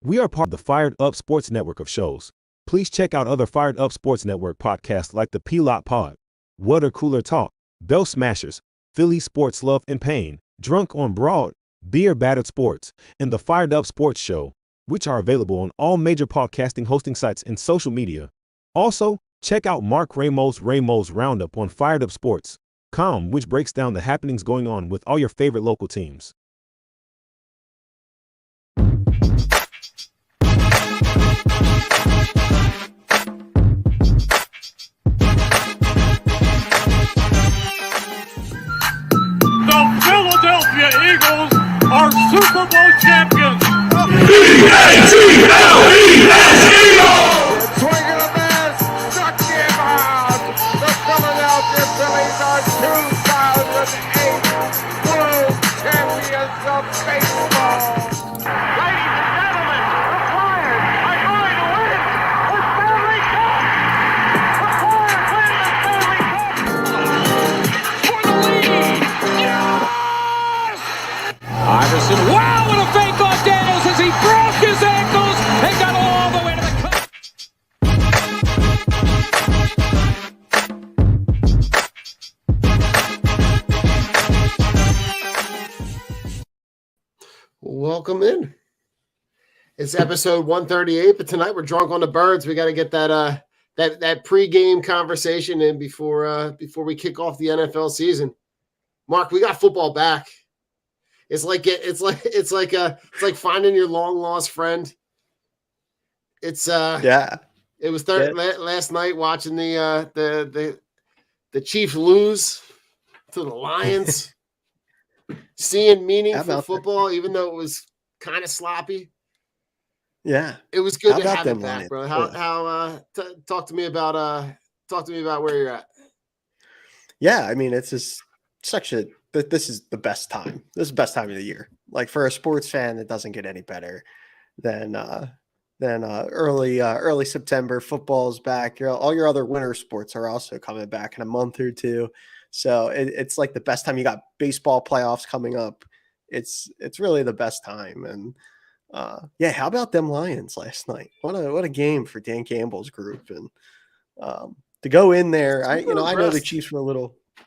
We are part of the Fired Up Sports Network of shows. Please check out other Fired Up Sports Network podcasts like the P-Lot Pod, Water Cooler Talk, Bell Smashers, Philly Sports Love and Pain, Drunk on Broad, Beer Battered Sports, and the Fired Up Sports Show, which are available on all major podcasting hosting sites and social media. Also, check out Mark Ramos' Roundup on firedupsports.com, which breaks down the happenings going on with all your favorite local teams. Philadelphia Eagles are Super Bowl champions. E-A-G-L-E-S Eagles! Swinging a miss, struck him out. The Philadelphia Phillies are 2008 World Champions of Baseball. Ladies and gentlemen, the Flyers are going to win the Stanley Cup. The Flyers win the Stanley Cup. For the lead. Yes! Iverson, wow, what a fake off Daniels as he broke his ankles and got all the way to the cup. Welcome in. It's episode 138, but tonight we're drunk on the birds. We got to get that pregame conversation in before we kick off the NFL season. Mark, we got football back. It's like finding your long lost friend. It's Yeah. It was last night watching the Chiefs lose to the Lions. Seeing meaningful football, even though it was kind of sloppy. Yeah. It was good How to about have it them back, Lions? bro. Talk to me about where you're at. Yeah, I mean, it's just this is the best time. This is the best time of the year. Like for a sports fan, it doesn't get any better than early September. Football's back. All your other winter sports are also coming back in a month or two. So it's like the best time. You got baseball playoffs coming up. It's really the best time. And yeah, how about them Lions last night? What a game for Dan Campbell's group. And to go in there, I know the Chiefs were a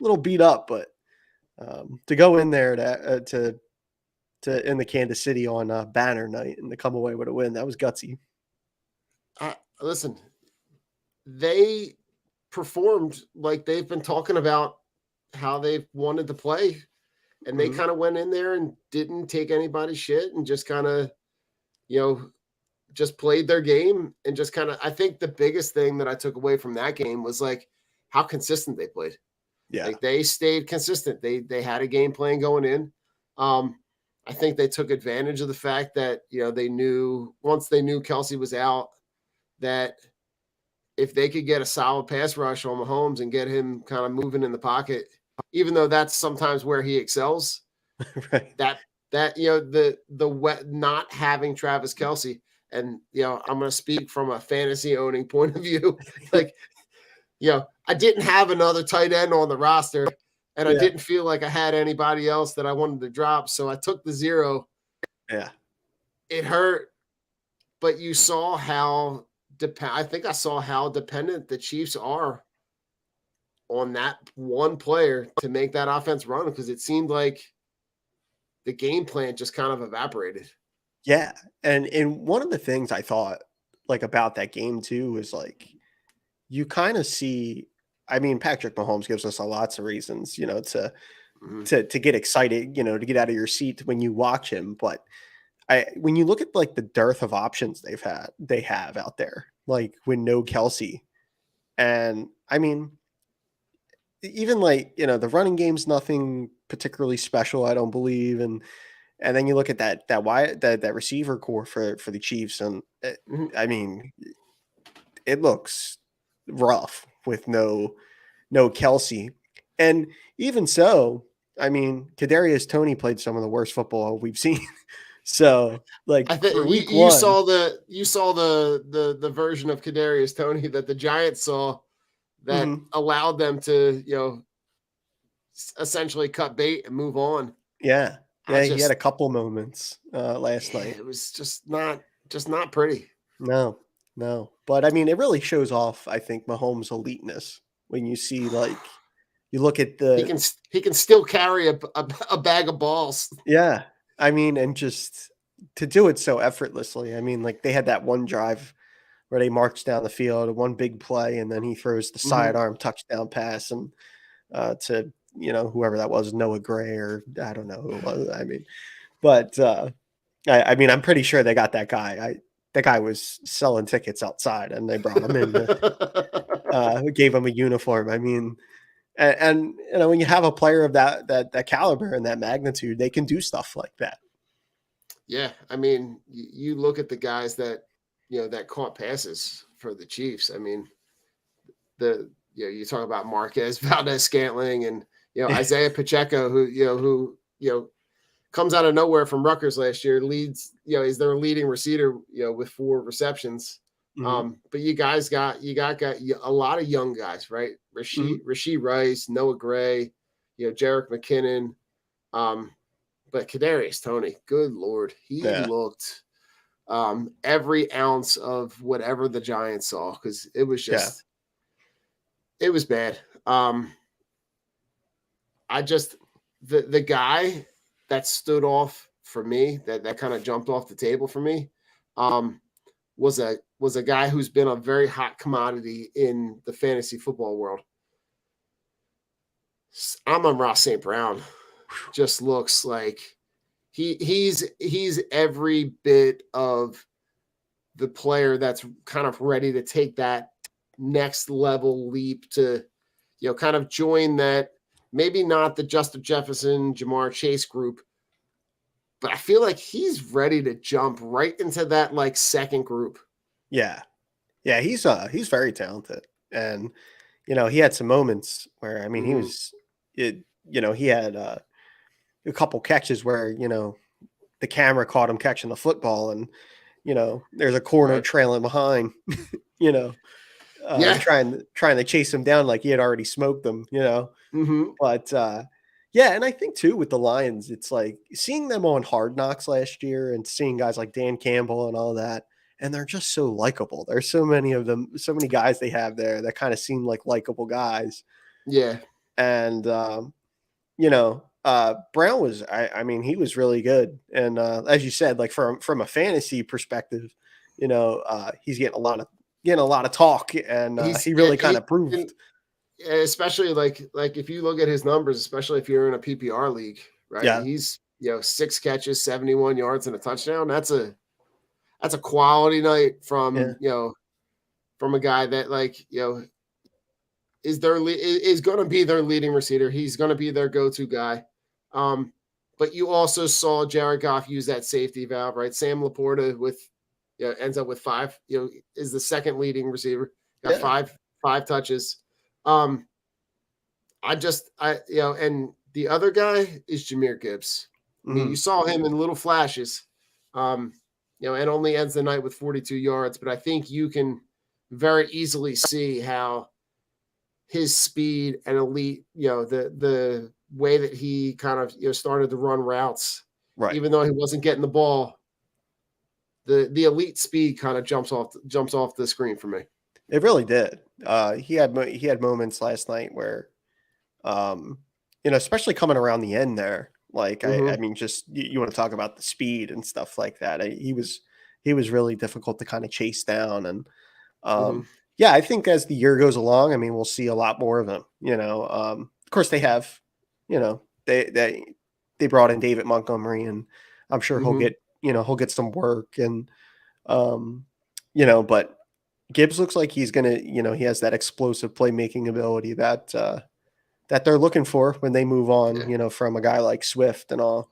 little beat up, but to go in there to in the Kansas City on banner night and to come away with a win, that was gutsy. Listen, they performed like they've been talking about how they've wanted to play, and they kind of went in there and didn't take anybody's shit and just kind of, just played their game and just kind of, I think the biggest thing that I took away from that game was like how consistent they played. Yeah. Like they stayed consistent. They had a game plan going in. I think they took advantage of the fact that, they knew once they knew Kelsey was out, that if they could get a solid pass rush on Mahomes and get him kind of moving in the pocket, even though that's sometimes where he excels, Right. that the not having Travis Kelsey, and I'm going to speak from a fantasy owning point of view, like I didn't have another tight end on the roster, and I didn't feel like I had anybody else that I wanted to drop, so I took the 0. Yeah. It hurt, but you saw how I think I saw how dependent the Chiefs are on that one player to make that offense run, because it seemed like the game plan just kind of evaporated. Yeah. And one of the things I thought like about that game too was like, you kind of see, I mean, Patrick Mahomes gives us lots of reasons, to get excited, to get out of your seat when you watch him. But when you look at like the dearth of options they have out there, like with no Kelsey, and I mean, even like, the running game's nothing particularly special, I don't believe. And then you look at that receiver core for the Chiefs, and I mean, it looks rough with no Kelsey. And even so, I mean, Kadarius Toney played some of the worst football we've seen. So, like, I think you saw the version of Kadarius Toney that the Giants saw that allowed them to, essentially cut bait and move on. Yeah. Yeah, he had a couple moments last night. It was just not just not pretty. No, no. But I mean, it really shows off, I think, Mahomes' eliteness when you see like you look at the He can still carry a bag of balls. yeah. I mean, and just to do it so effortlessly. I mean, like they had that one drive where they marched down the field, one big play, and then he throws the Mm-hmm. sidearm touchdown pass and to whoever that was, Noah Gray or I don't know who it was. I mean, but I mean, I'm pretty sure they got that guy. That guy was selling tickets outside, and they brought him in gave him a uniform. I mean, and when you have a player of that caliber and that magnitude, they can do stuff like that. Yeah, I mean, you look at the guys that that caught passes for the Chiefs. I mean, you talk about Marquez, Valdez Scantling, and Isaiah Pacheco, who comes out of nowhere from Rutgers last year, leads is their leading receiver with 4 receptions. Mm-hmm. But you got a lot of young guys, right? Mm-hmm. Rasheed Rice, Noah Gray, Jarek McKinnon. But Kadarius Toney, good Lord, he Yeah, looked every ounce of whatever the Giants saw, because it was yeah, just it was bad. I just the guy that stood off for me, that kind of jumped off the table for me, was a guy who's been a very hot commodity in the fantasy football world. Amon-Ra St. Brown just looks like he's every bit of the player that's kind of ready to take that next level leap to kind of join that, maybe not the Justin Jefferson, Jamar Chase group, but I feel like he's ready to jump right into that like second group. yeah, yeah. He's very talented, and he had some moments where I mean he Mm-hmm. was it. He had a couple catches where the camera caught him catching the football, and there's a corner Right. trailing behind. you know, Yeah. trying to chase him down like he had already smoked them. Mm-hmm. But yeah, and I think too with the Lions, it's like seeing them on Hard Knocks last year and seeing guys like Dan Campbell and all that, and they're just so likable. There's so many of them, so many guys they have there that kind of seem like likable guys. Yeah. And Brown was, I mean, he was really good. And as you said, like from a fantasy perspective, he's getting a lot of talk, and He's he yeah, really kind of proved. especially like if you look at his numbers, especially if you're in a PPR league, right? Yeah, He's 6 catches, 71 yards, and a touchdown. That's a quality night yeah, from a guy that is going to be their leading receiver. He's going to be their go-to guy. But you also saw Jared Goff use that safety valve, right? Sam Laporta ends up with 5. Is the second leading receiver. Got yeah. five touches. Um, and the other guy is Jahmyr Gibbs. I mean, you Mhm. saw him in little flashes, and only ends the night with 42 yards. But I think you can very easily see how his speed and elite, the way that he kind of started to run routes, Right. even though he wasn't getting the ball, the elite speed kind of jumps off the screen for me. It really did. He had moments last night where, um, especially coming around the end there. Like I Mm-hmm. mean, just you want to talk about the speed and stuff like that. He was really difficult to kind of chase down, and Mm-hmm. yeah, I think as the year goes along, I mean, we'll see a lot more of him. Of course they have, they brought in David Montgomery, and I'm sure Mm-hmm. he'll get some work, and um, but Gibbs looks like he's gonna, he has that explosive playmaking ability that they're looking for when they move on, Yeah. from a guy like Swift and all.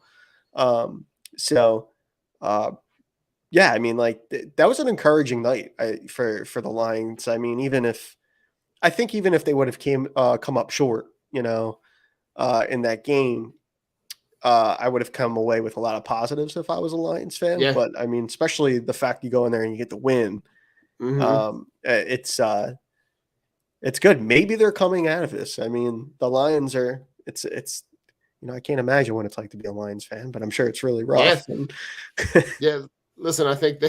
Um, so, uh, yeah, I mean, like that was an encouraging night for the Lions. I mean, even if they would have come up short, in that game, I would have come away with a lot of positives if I was a Lions fan. Yeah. But I mean, especially the fact you go in there and you get the win, Mm-hmm. it's good. Maybe they're coming out of this. I mean, the Lions are. It's I can't imagine what it's like to be a Lions fan, but I'm sure it's really Yeah. rough. And Yeah. listen, I think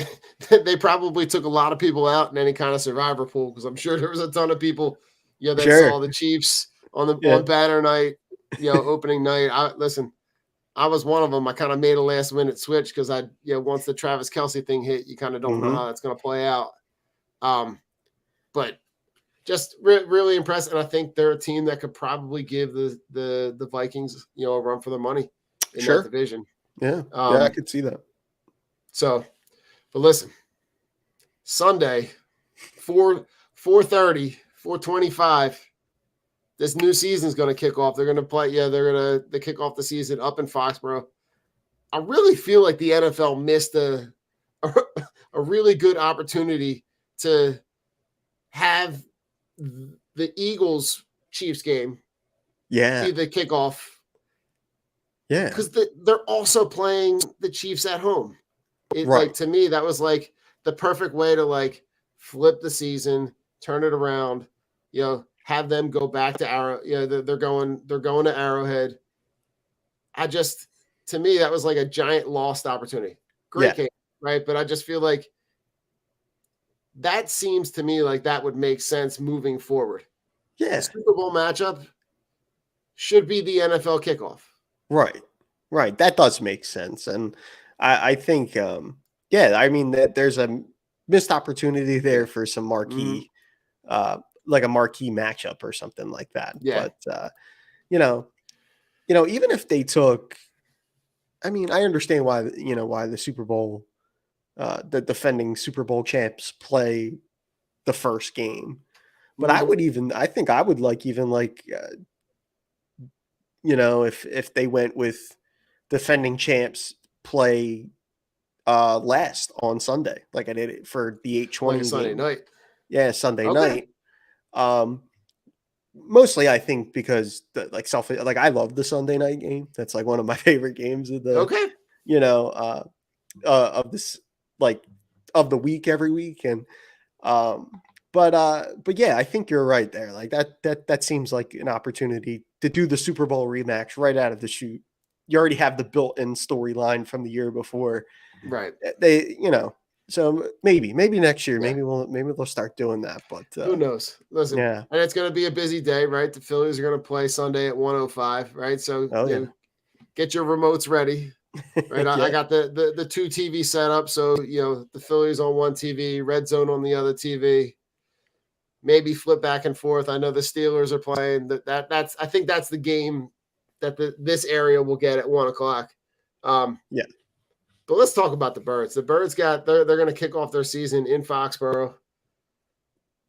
they probably took a lot of people out in any kind of survivor pool because I'm sure there was a ton of people, that Sure. saw the Chiefs Yeah. on banner night, opening night. I was one of them. I kind of made a last minute switch because once the Travis Kelsey thing hit, you kind of don't know Mm-hmm. how that's going to play out. But just really impressed, and I think they're a team that could probably give the Vikings, a run for their money in that Sure. division. Yeah. Yeah, I could see that. So, but listen, Sunday, 4:30, 4:25. This new season is going to kick off. They're going to play. Yeah, they're going to kick off the season up in Foxborough. I really feel like the NFL missed a really good opportunity to have the Eagles Chiefs game Yeah. be the kickoff Yeah. because they're also playing the Chiefs at home. Right. To me, that was like the perfect way to flip the season, turn it around, have them go back to Arrow. They're going to Arrowhead. To me, that was like a giant lost opportunity. Great Yeah. game, right? But I just feel like that seems to me like that would make sense moving forward. Yeah. The Super Bowl matchup should be the NFL kickoff. Right. Right. That does make sense. And I think, I mean, that there's a missed opportunity there for some marquee, like a marquee matchup or something like that. Yeah. But, you know, even if they took, I mean, I understand why, why the Super Bowl, the defending Super Bowl champs play the first game. But I think I would if they went with defending champs play last on Sunday, like I did it for the 8:20 like a Sunday game. night. Yeah, Sunday Okay. night. Mostly I think because I love the Sunday night game. That's like one of my favorite games of the Okay. of this of the week every week. And but yeah, I think you're right there. Like that seems like an opportunity to do the Super Bowl rematch right out of the chute. You already have the built-in storyline from the year before. Right. So maybe next year, Yeah. maybe they'll start doing that. But Who knows? Listen, yeah. and it's going to be a busy day, right? The Phillies are going to play Sunday at 1:05, right? So get your remotes ready, right? I got the two TV set up, so the Phillies on one TV, Red Zone on the other TV. Maybe flip back and forth. I know the Steelers are playing. That's I think that's the game that this area will get at 1:00. But let's talk about the Birds. The Birds they're going to kick off their season in Foxborough.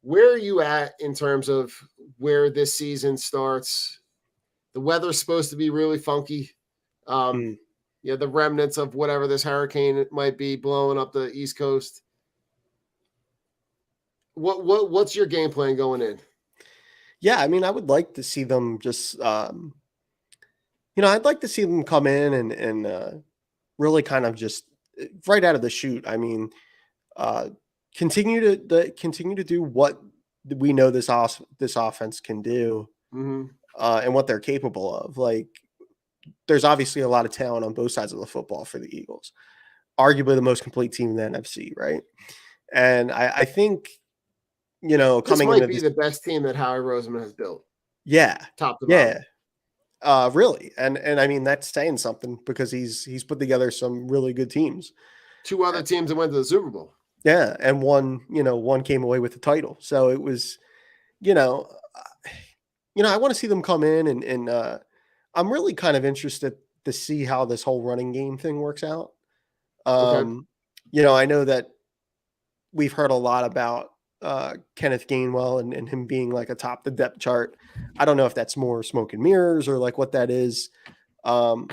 Where are you at in terms of where this season starts? The weather's supposed to be really funky. The remnants of whatever this hurricane might be blowing up the East Coast. What's your game plan going in? Yeah, I mean, I would like to see them just I'd like to see them come in and really kind of just right out of the chute. I mean, continue to do what we know this offense can do, and what they're capable of. Like, there's obviously a lot of talent on both sides of the football for the Eagles. Arguably the most complete team in the NFC, right? And I think, This coming might into be this, the best team that Howie Roseman has built. yeah, Top to bottom. really, and I mean that's saying something because he's put together some really good teams. Two other teams that went to the Super Bowl. Yeah, and one came away with the title. So it was, I want to see them come in and I'm really kind of interested to see how this whole running game thing works out. Okay. I know that we've heard a lot about Kenneth Gainwell and him being like atop the depth chart. I don't know if that's more smoke and mirrors or like what that is,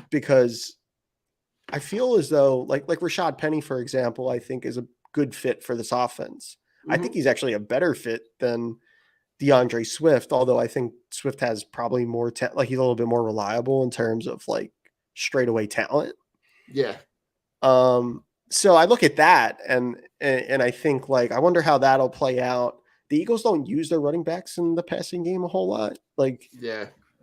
because I feel as though like Rashad Penny, for example, I think is a good fit for this offense. I think he's actually a better fit than DeAndre Swift, although I think Swift has probably more he's a little bit more reliable in terms of like straightaway talent. Yeah. So I look at that and I think like I wonder how that'll play out. The Eagles don't use their running backs in the passing game a whole lot.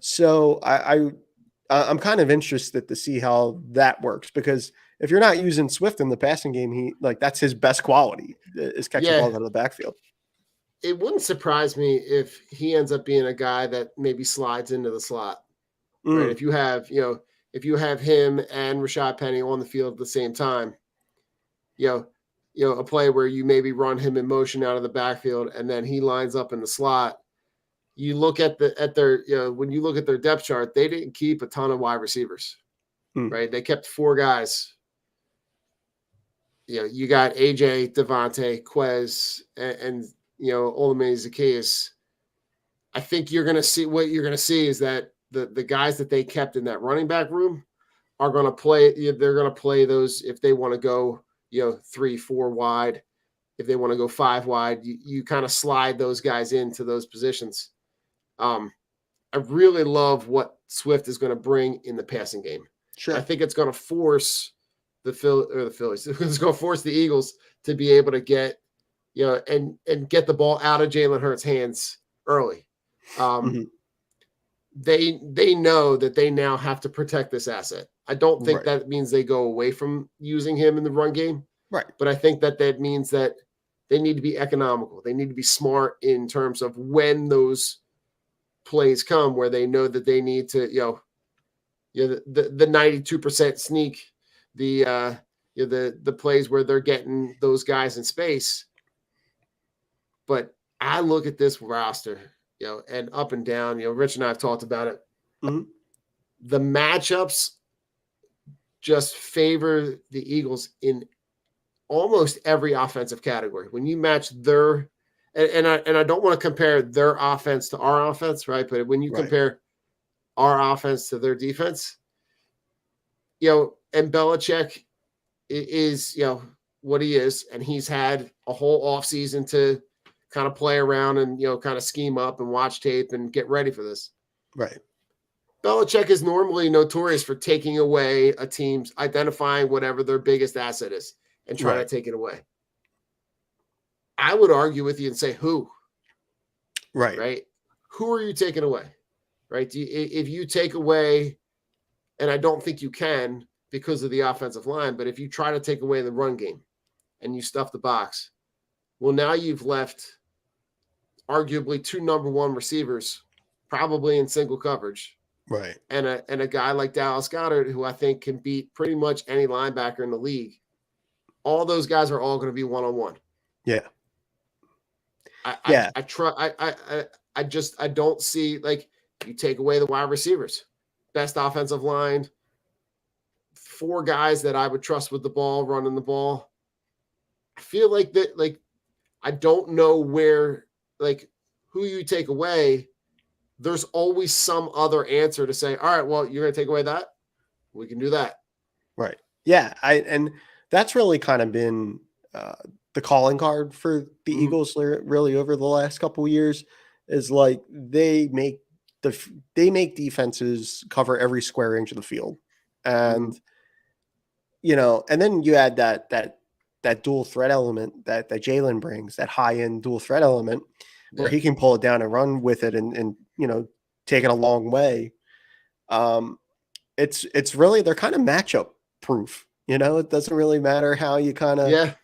So I'm kind of interested to see how that works because if you're not using Swift in the passing game, that's his best quality is catching balls out of the backfield. It wouldn't surprise me if he ends up being a guy that maybe slides into the slot, right? If you have him and Rashad Penny on the field at the same time, a play where you maybe run him in motion out of the backfield and then he lines up in the slot. You look at their when you look at their depth chart, they didn't keep a ton of wide receivers, right? They kept 4 guys. You got AJ, Devontae, Quez, and Olamide Zacchaeus. I think what you're going to see is that the guys that they kept in that running back room are going to play. They're going to play those if they want to go 3, 4 wide. If they want to go 5 wide, you kind of slide those guys into those positions. I really love what Swift is going to bring in the passing game. Sure. I think it's going to force the Phillies. It's going to force the Eagles to be able to get, and get the ball out of Jalen Hurts' hands early. They know that they now have to protect this asset. I don't think that means they go away from using him in the run game. Right. But I think that means that they need to be economical. They need to be smart in terms of when those plays come where they know that they need to, the 92% sneak, the plays where they're getting those guys in space. But I look at this roster, and up and down, Rich and I have talked about it. The matchups just favor the Eagles in almost every offensive category. When you match their, and I don't want to compare their offense to our offense, right? But when you compare our offense to their defense, and Belichick is, what he is, and he's had a whole offseason to kind of play around and, kind of scheme up and watch tape and get ready for this. Right. Belichick is normally notorious for taking away a team's, identifying whatever their biggest asset is and trying to take it away. I would argue with you and say, who? Right. Who are you taking away? Right. If you take away, and I don't think you can because of the offensive line, but if you try to take away the run game and you stuff the box, well, now you've left arguably 2 number 1 receivers, probably in single coverage. Right. And a guy like Dallas Goedert, who I think can beat pretty much any linebacker in the league. All those guys are all going to be one-on-one. Yeah. I don't see, like, you take away the wide receivers, best offensive line, 4 guys that I would trust with the ball, running the ball. I feel like that, like, I don't know where, like, who you take away. There's always some other answer to say, all right, well, you're going to take away that. We can do that. Right. Yeah. And that's really kind of been the calling card for the Eagles really over the last couple of years is like they make defenses cover every square inch of the field. And, and then you add that dual threat element that Jalen brings, that high-end dual threat element where he can pull it down and run with it and take it a long way. It's really, they're kind of matchup proof. It doesn't really matter how you kind of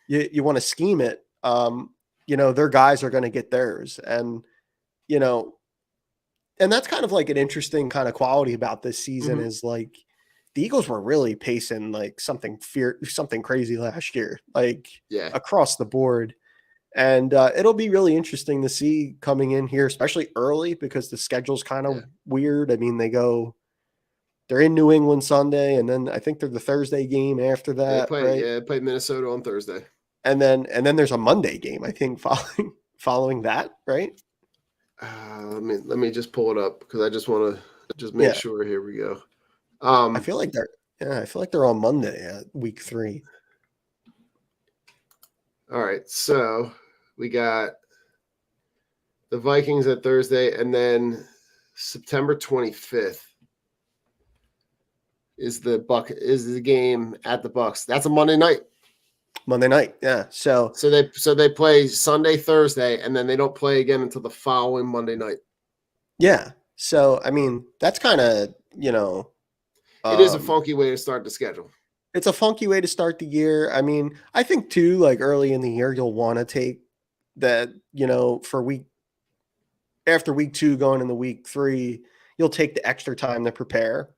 you want to scheme it. Their guys are going to get theirs. And, and that's kind of like an interesting kind of quality about this season is like the Eagles were really pacing like something crazy last year, like across the board. And it'll be really interesting to see coming in here, especially early because the schedule's kind of weird. I mean, they're in New England Sunday, and then I think they're the Thursday game after that. They play Minnesota on Thursday. And then there's a Monday game, I think, following that, right? Let me just pull it up because I just want to just make sure. Here we go. I feel like they're on Monday at week 3. All right, so we got the Vikings at Thursday, and then September 25th is the game at the Bucs. That's a Monday night. Yeah. So they play Sunday, Thursday, and then they don't play again until the following Monday night. Yeah. So I mean, that's kind of it is a funky way to start the schedule. it's a funky way to start the year. I mean, I think too, like early in the year, you'll want to take that, for after week 2 going into week 3, you'll take the extra time to prepare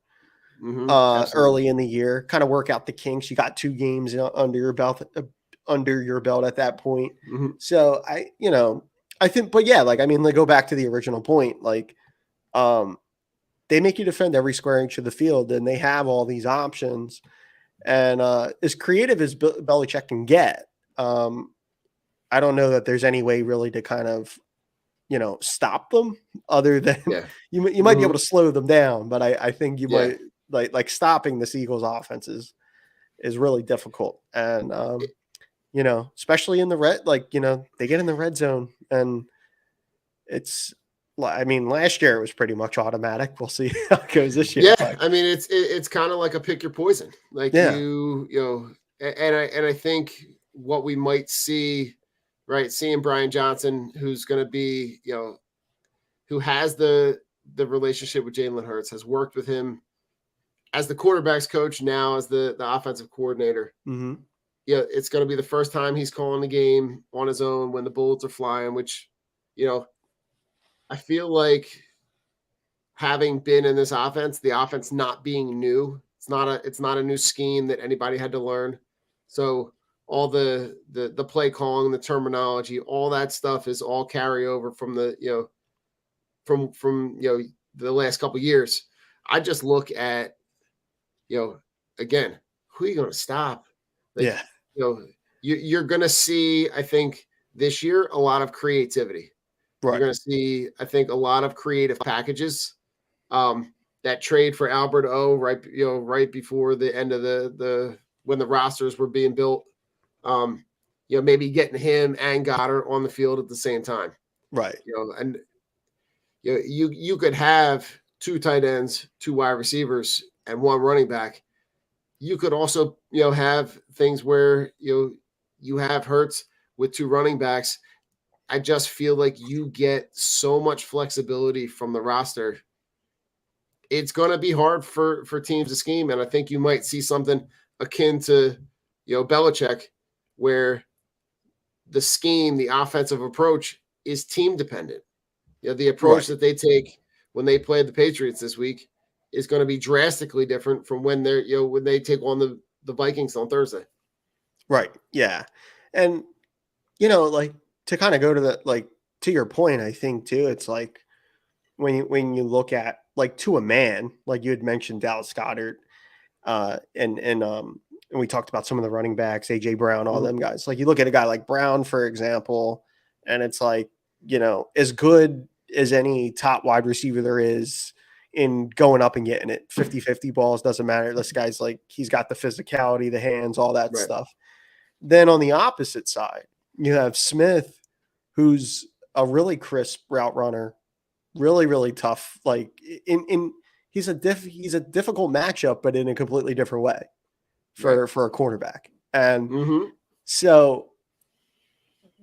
Absolutely. early in the year, kind of work out the kinks. You got 2 games under your belt at that point. Hmm. So I think, but yeah, like, I mean, like, go back to the original point, like, they make you defend every square inch of the field, and they have all these options. And as creative as Belichick can get, I don't know that there's any way really to kind of, stop them other than Yeah. you might be able to slow them down, but I think you Yeah. might like stopping this Eagles offense is really difficult. And, especially in the red, like, they get in the red zone and it's, I mean, last year it was pretty much automatic. We'll see how it goes this year. Yeah, But I mean it's kind of like a pick your poison. Like yeah. and I think what we might see, right, seeing Brian Johnson, who's going to be, who has the relationship with Jalen Hurts, has worked with him as the quarterback's coach, now as the offensive coordinator. Mm-hmm. Yeah, it's going to be the first time he's calling the game on his own when the bullets are flying, which, I feel like, having been in this offense, the offense not being new, it's not a new scheme that anybody had to learn. So all the play calling, the terminology, all that stuff is all carryover from the from the last couple of years. I just look at, again, who are you going to stop? Like, Yeah. you're going to see, I think, this year a lot of creativity. You're Right. going to see, I think, a lot of creative packages. That trade for Albert O, right before the end of the when the rosters were being built. Maybe getting him and Goddard on the field at the same time. Right. And you could have 2 tight ends, 2 wide receivers, and 1 running back. You could also, have things where you have Hurts with 2 running backs. I just feel like you get so much flexibility from the roster. It's going to be hard for teams to scheme, and I think you might see something akin to Belichick, where the scheme, the offensive approach, is team dependent. The approach Right. that they take when they play the Patriots this week is going to be drastically different from when when they take on the Vikings on Thursday. Right. Yeah. And, like, to kind of go to to your point, I think too, it's like when you look at, like, to a man, like you had mentioned Dallas Goddard, and we talked about some of the running backs, AJ Brown, all them guys. Like, you look at a guy like Brown, for example, and it's like, as good as any top wide receiver there is in going up and getting it, 50-50 balls, doesn't matter. This guy's like, he's got the physicality, the hands, all that Right. stuff. Then on the opposite side, you have Smith, who's a really crisp route runner, really, really tough. Like, he's a difficult matchup, but in a completely different way for a quarterback. And so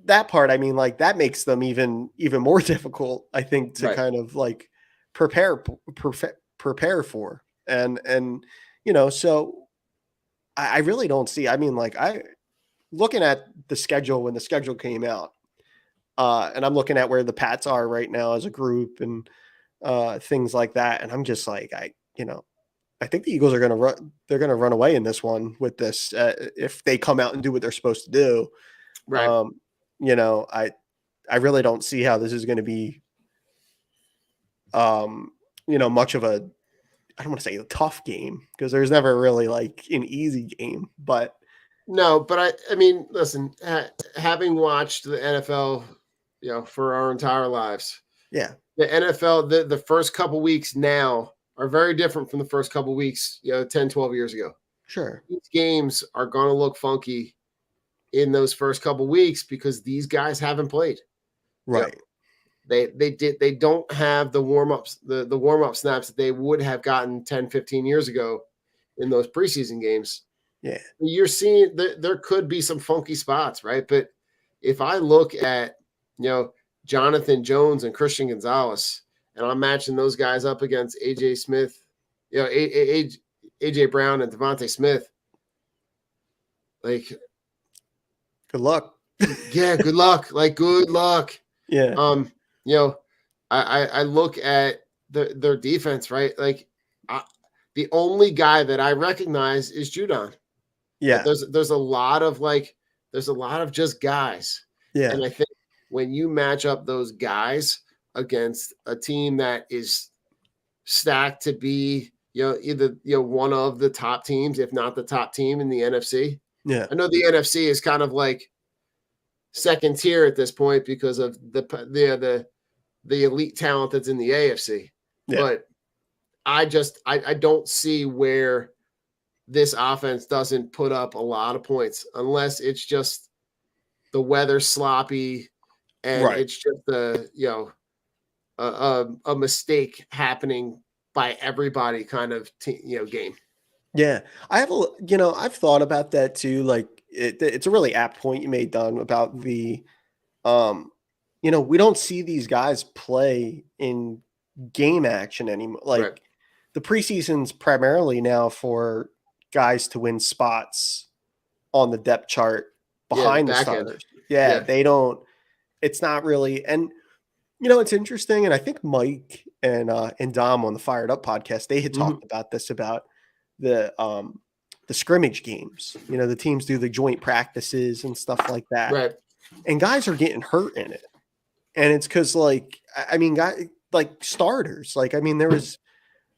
that part, I mean, like, that makes them even more difficult, I think, to kind of like prepare for. And so I really don't see, I mean, like, looking at the schedule when the schedule came out, and I'm looking at where the Pats are right now as a group and things like that. And I'm just like, I think the Eagles are going to run. They're going to run away in this one with this if they come out and do what they're supposed to do. Right. I really don't see how this is going to be, much of a, I don't want to say a tough game, because there's never really like an easy game, but no, but I mean, listen, having watched the NFL, for our entire lives, yeah, the NFL, the first couple weeks now are very different from the first couple weeks, 10, 12 years ago. sure, These games are going to look funky in those first couple weeks because these guys haven't played. right, They don't have the warm-ups, the warm-up snaps that they would have gotten 10, 15 years ago in those preseason games. yeah, You're seeing there could be some funky spots, right? But if I look at, Jonathan Jones and Christian Gonzalez, and I'm matching those guys up against AJ Smith, AJ Brown and Devontae Smith, Like, Good luck. yeah, good luck. Like, good luck. Yeah. You know, I look at their defense, right? Like, the only guy that I recognize is Judon. Yeah. There's a lot of just guys. Yeah. And I think when you match up those guys against a team that is stacked to be, either one of the top teams, if not the top team in the NFC. Yeah. I know the NFC is kind of like second tier at this point because of the elite talent that's in the AFC. Yeah. But I don't see where this offense doesn't put up a lot of points unless it's just the weather sloppy and Right. it's just a mistake happening by everybody kind of game. Yeah. I've thought about that too. Like it's a really apt point you made, Don, about we don't see these guys play in game action anymore. Like Right. the preseason's primarily now for guys to win spots on the depth chart behind the back end. starters. Yeah, Yeah. they don't. It's not really. And it's interesting. And I think Mike and Dom on the Fired Up podcast, they had talked about this, about the scrimmage games. The teams do the joint practices and stuff like that. Right. And guys are getting hurt in it. And it's because, guys like starters. There was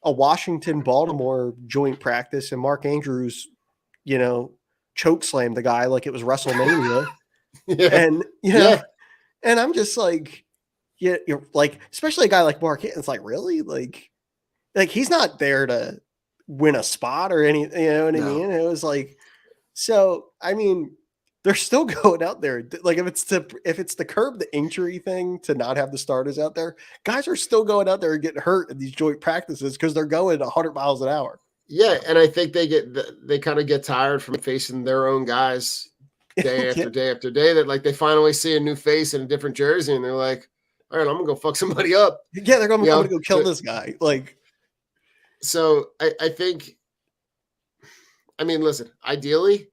a Washington-Baltimore joint practice, and Mark Andrews, choke slammed the guy like it was WrestleMania. Yeah. And, and I'm just like, you're like, especially a guy like Mark, it's like, really? Like he's not there to win a spot or anything, you know what I mean? It was like, so, they're still going out there. Like if it's the curb the injury thing to not have the starters out there, guys are still going out there and getting hurt in these joint practices because they're going 100 miles an hour. Yeah, and I think they kind of get tired from facing their own guys day after day after day. That like they finally see a new face in a different jersey, and they're like, "All right, I'm gonna go fuck somebody up." Yeah, they're gonna go kill this guy. Like, so I think. Listen. Ideally,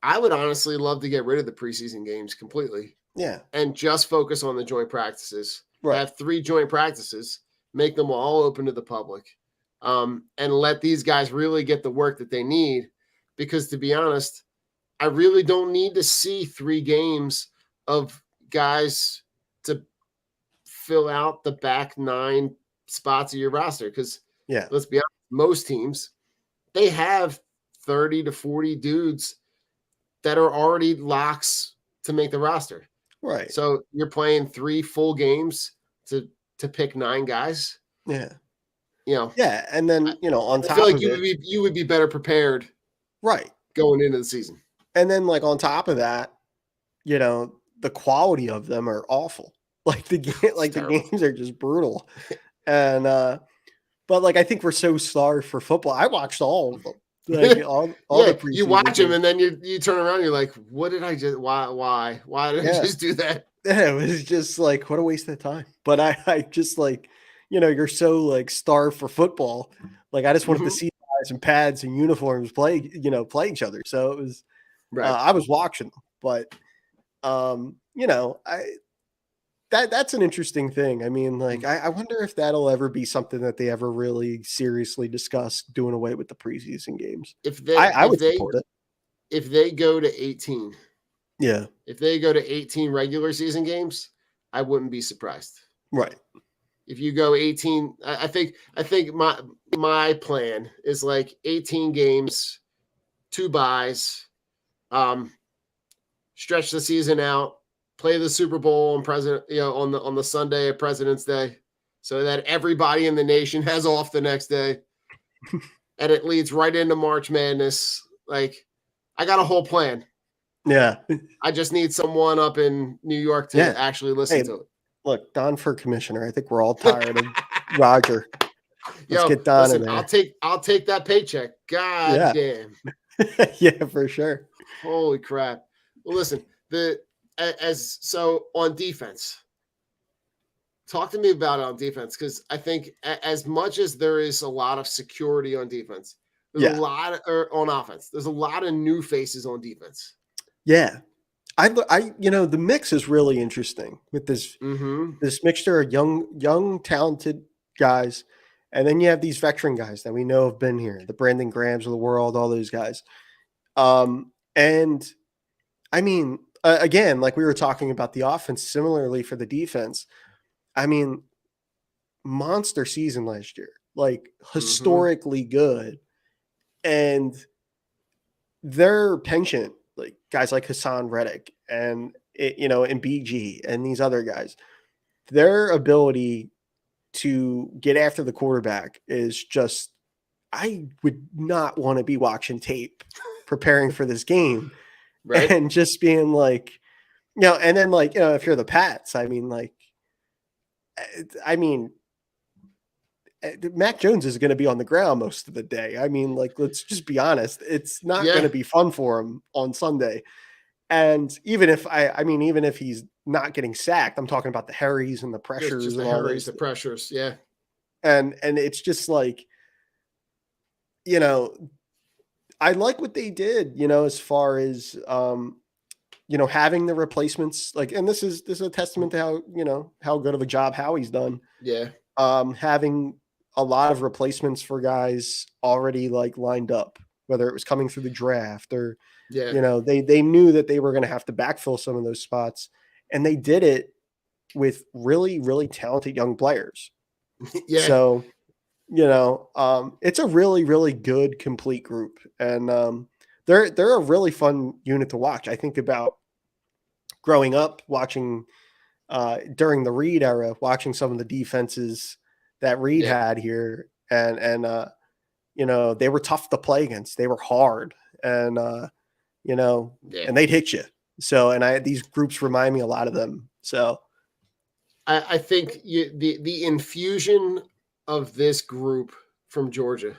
I would honestly love to get rid of the preseason games completely. Yeah, and just focus on the joint practices. Right. Have 3 joint practices, make them all open to the public, and let these guys really get the work that they need. Because to be honest, I really don't need to see 3 games of guys to fill out the back 9 spots of your roster. Because let's be honest, most teams, they have 30 to 40 dudes that are already locks to make the roster. Right. So you're playing 3 full games to pick 9 guys. Yeah. Yeah. And then, on top I feel like of you would be better prepared. Right. Going into the season. And then on top of that, the quality of them are awful. Like the games are just brutal. And but I think we're so starved for football. I watched all of them. All the preseason you watch games. them and then you turn around, you're like, what did I just why did I just do that? Yeah, it was just like, what a waste of time. But I just you're so starved for football. Like I just wanted to see guys in pads and uniforms play each other. So it was I was watching them, but that's an interesting thing. I wonder if that'll ever be something that they ever really seriously discuss, doing away with the preseason games. I would support it. If they go to 18. Yeah. If they go to 18 regular season games, I wouldn't be surprised. Right. If you go 18, I think my plan is 18 games, 2 buys, stretch the season out, play the Super Bowl on the Sunday of President's Day, so that everybody in the nation has off the next day, and it leads right into March Madness. I got a whole plan. Yeah, I just need someone up in New York to actually listen to it. Look, Don for commissioner. I think we're all tired of Roger. Let's get Don in there. I'll take that paycheck. God damn. Yeah, for sure. Holy crap. Well, listen, on defense, talk to me about it on defense, because I think as much as there is a lot of security on defense, there's a lot on offense. There's a lot of new faces on defense. Yeah. The mix is really interesting with Mm-hmm. this mixture of young, talented guys, and then you have these veteran guys that we know have been here, the Brandon Grahams of the world, all those guys. And I mean, again, like we were talking about the offense, similarly for the defense. I mean, monster season last year, like historically good, and their penchant, like guys like Hassan Reddick and and BG and these other guys, their ability to get after the quarterback is just, I would not want to be watching tape preparing for this game Right. and just being like, and then like, if you're the Pats, I mean, Mac Jones is going to be on the ground most of the day. I mean, like, let's just be honest. It's not going Yeah. to be fun for him on Sunday. And even if he's not getting sacked, I'm talking about the hurries and the pressures Just and the all hurries, those. the pressures. Yeah. And it's just like, I like what they did, as far as, having the replacements, like, and this is a testament to how good of a job Howie's done. Yeah. Having a lot of replacements for guys already like lined up, whether it was coming through the draft or, Yeah. they knew that they were going to have to backfill some of those spots, and they did it with really, really talented young players. Yeah. So, it's a really, really good, complete group. And they're a really fun unit to watch. I think about growing up watching during the Reed era, watching some of the defenses that Reed Yeah. had here, and they were tough to play against. They were hard, and Yeah. and they'd hit you. So, and these groups remind me a lot of them. So, I think the infusion of this group from Georgia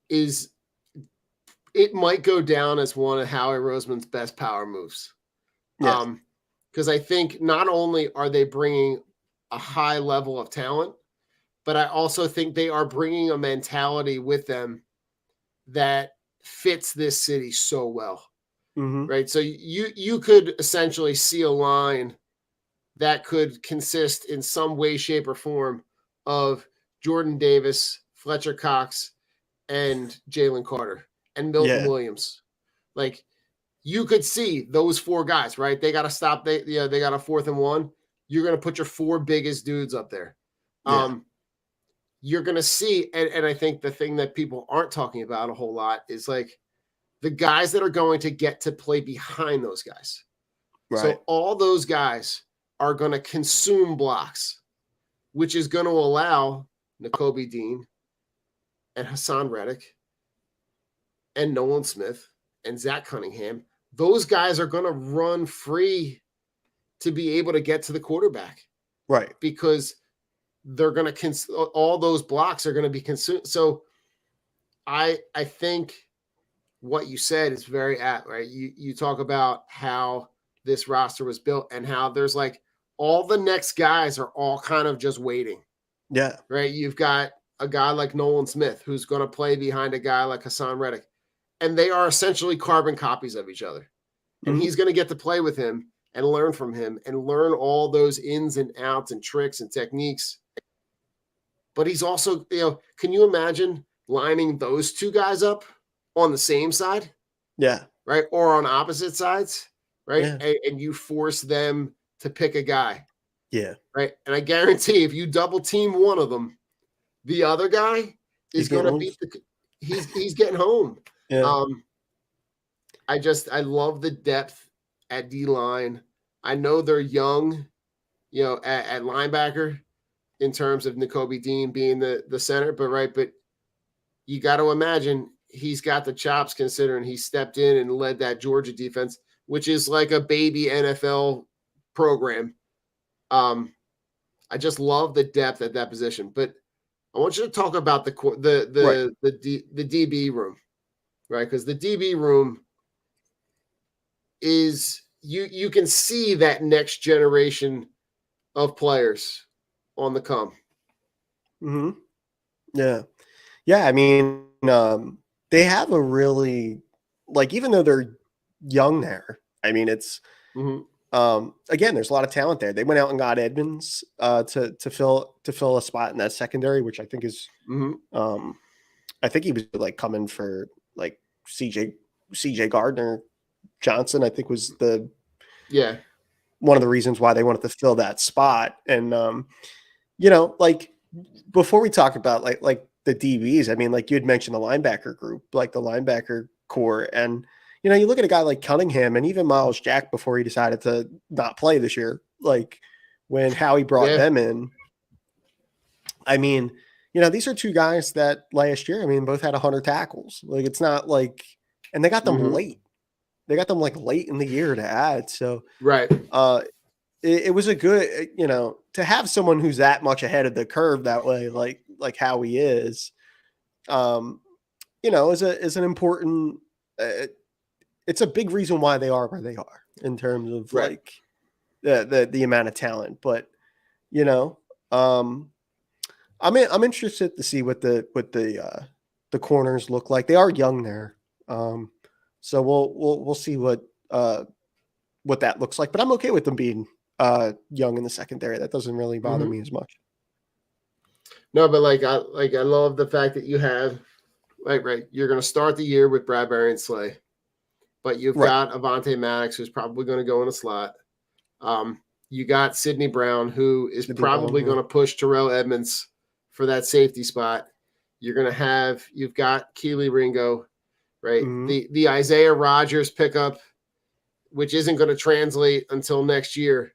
it might go down as one of Howie Roseman's best power moves. yeah, Because I think not only are they bringing a high level of talent, but I also think they are bringing a mentality with them that fits this city so well. mm-hmm. Right. So you could essentially see a line that could consist in some way, shape, or form of Jordan Davis, Fletcher Cox, and Jalen Carter and Milton Yeah, Williams. Like, you could see those four guys, right? They got to stop. They got a 4th and 1. You're going to put your 4 biggest dudes up there. yeah, You're going to see, and I think the thing that people aren't talking about a whole lot is like the guys that are going to get to play behind those guys. right, So all those guys are going to consume blocks, which is going to allow Nakobe Dean and Hassan Reddick and Nolan Smith and Zach Cunningham. Those guys are going to run free to be able to get to the quarterback right, because they're going to all those blocks are going to be consumed. So I think what you said is very apt, right? You talk about how this roster was built and how there's like all the next guys are all kind of just waiting, yeah, right? You've got a guy like Nolan Smith who's going to play behind a guy like Hassan Reddick, and they are essentially carbon copies of each other. And mm-hmm. he's going to get to play with him and learn from him and learn all those ins and outs and tricks and techniques. But he's also, can you imagine lining those two guys up on the same side? Yeah, Right? Or on opposite sides, right? Yeah. And you force them to pick a guy, yeah. right? And I guarantee if you double team one of them, the other guy is going to beat he's getting home. Yeah. I love the depth at D-line. I know they're young, at linebacker in terms of Nakobe Dean being the center, but you got to imagine he's got the chops considering he stepped in and led that Georgia defense, which is like a baby NFL program. I just love the depth at that position. But I want you to talk about the DB room, right? Because the DB room is you can see that next generation of players on the come. Mm-hmm. Yeah. Yeah. I mean, they have a really, like, even though they're young there. I mean, it's Mhm. again, there's a lot of talent there. They went out and got Edmonds to fill a spot in that secondary, which I think is Mhm. I think he was like coming for like CJ Gardner Johnson, I think was the Yeah. one of the reasons why they wanted to fill that spot. And you know, like before we talk about like the DBs, I mean, like you had mentioned the linebacker group, like the linebacker core, and you know, you look at a guy like Cunningham and even Miles Jack before he decided to not play this year, like when Howie brought Yeah. them in. I mean, you know, these are two guys that last year, I mean, both had 100 tackles. Like it's not like, and they got them Mhm. late. They got them like late in the year to add. So Right. uh, it was a good, you know, to have someone who's that much ahead of the curve that way, like how he is, um, you know, is an important. It's a big reason why they are where they are in terms of Right. like the amount of talent. But you know, um, I'm interested to see what the corners look like. They are young there, so we'll see what that looks like. But I'm okay with them being young in the secondary. That doesn't really bother Mhm. me as much. No, but I love the fact that you have right. You're going to start the year with Bradbury and Slay, but you've Right. got Avonte Maddox, who's probably going to go in a slot. You got Sidney Brown, who is Sidney Brown, probably yeah. going to push Terrell Edmonds for that safety spot. You've got Keely Ringo, right? Mhm. The Isaiah Rogers pickup, which isn't going to translate until next year,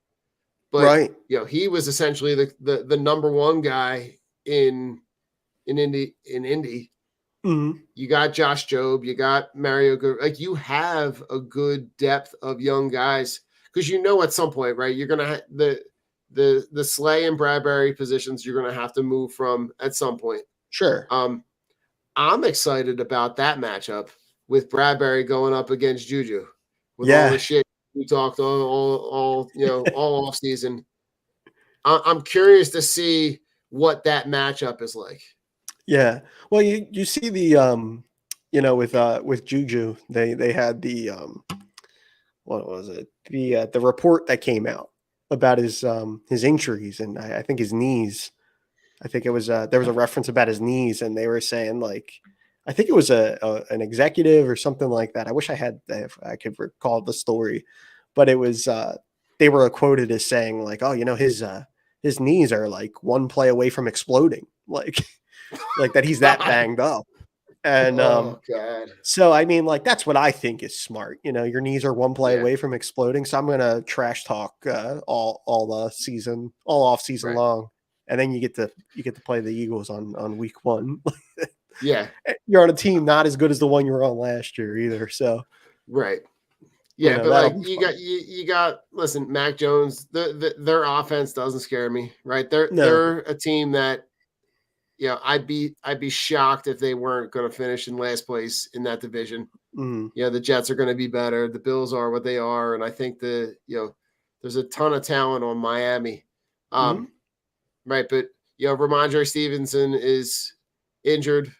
but Right. he was essentially the number one guy in Indy. Mhm. You got Josh Jobe, you got Mario. Like you have a good depth of young guys because at some point, right? You're gonna the Slay and Bradbury positions. You're gonna have to move from at some point. Sure. I'm excited about that matchup with Bradbury going up against Juju with all the Yeah. shit we talked all off season. I'm curious to see what that matchup is like. Yeah. Well, you see the you know, with Juju, they had the what was it? The report that came out about his injuries and I think his knees. I think it was there was a reference about his knees, and they were saying like, I think it was an executive or something like that. I wish if I could recall the story, but it was they were quoted as saying like, oh, you know, his knees are like one play away from exploding, like like that he's that God. banged up, and Oh God. so I mean, like that's what I think is smart. You know, your knees are one play Yeah. away from exploding. So I'm gonna trash talk all season, all off season Right. long, and then you get to play the Eagles on week one. Yeah. You're on a team not as good as the one you were on last year either. So Right. you Yeah, know but that'll like be you fun. got you got listen, Mac Jones, their offense doesn't scare me, right? No, They're a team that I'd be shocked if they weren't going to finish in last place in that division. mm, The Jets are going to be better. The Bills are what they are, and I think there's a ton of talent on Miami. mm, Right, but Ramondre Stevenson is injured,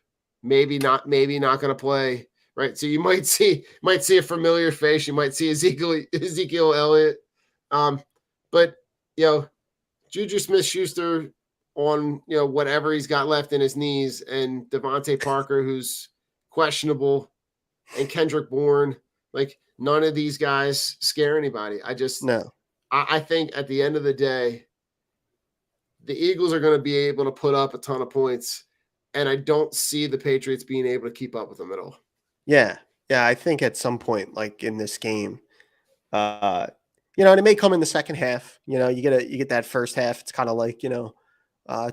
maybe not going to play. Right, so you might see a familiar face. You might see Ezekiel Elliott, but Juju Smith-Schuster on whatever he's got left in his knees, and Devontae Parker who's questionable, and Kendrick Bourne. Like none of these guys scare anybody. no, I think at the end of the day, the Eagles are going to be able to put up a ton of points, and I don't see the Patriots being able to keep up with them at all. yeah, yeah. I think at some point, like in this game, uh, you know, and it may come in the second half. You know, you get that first half. It's kind of like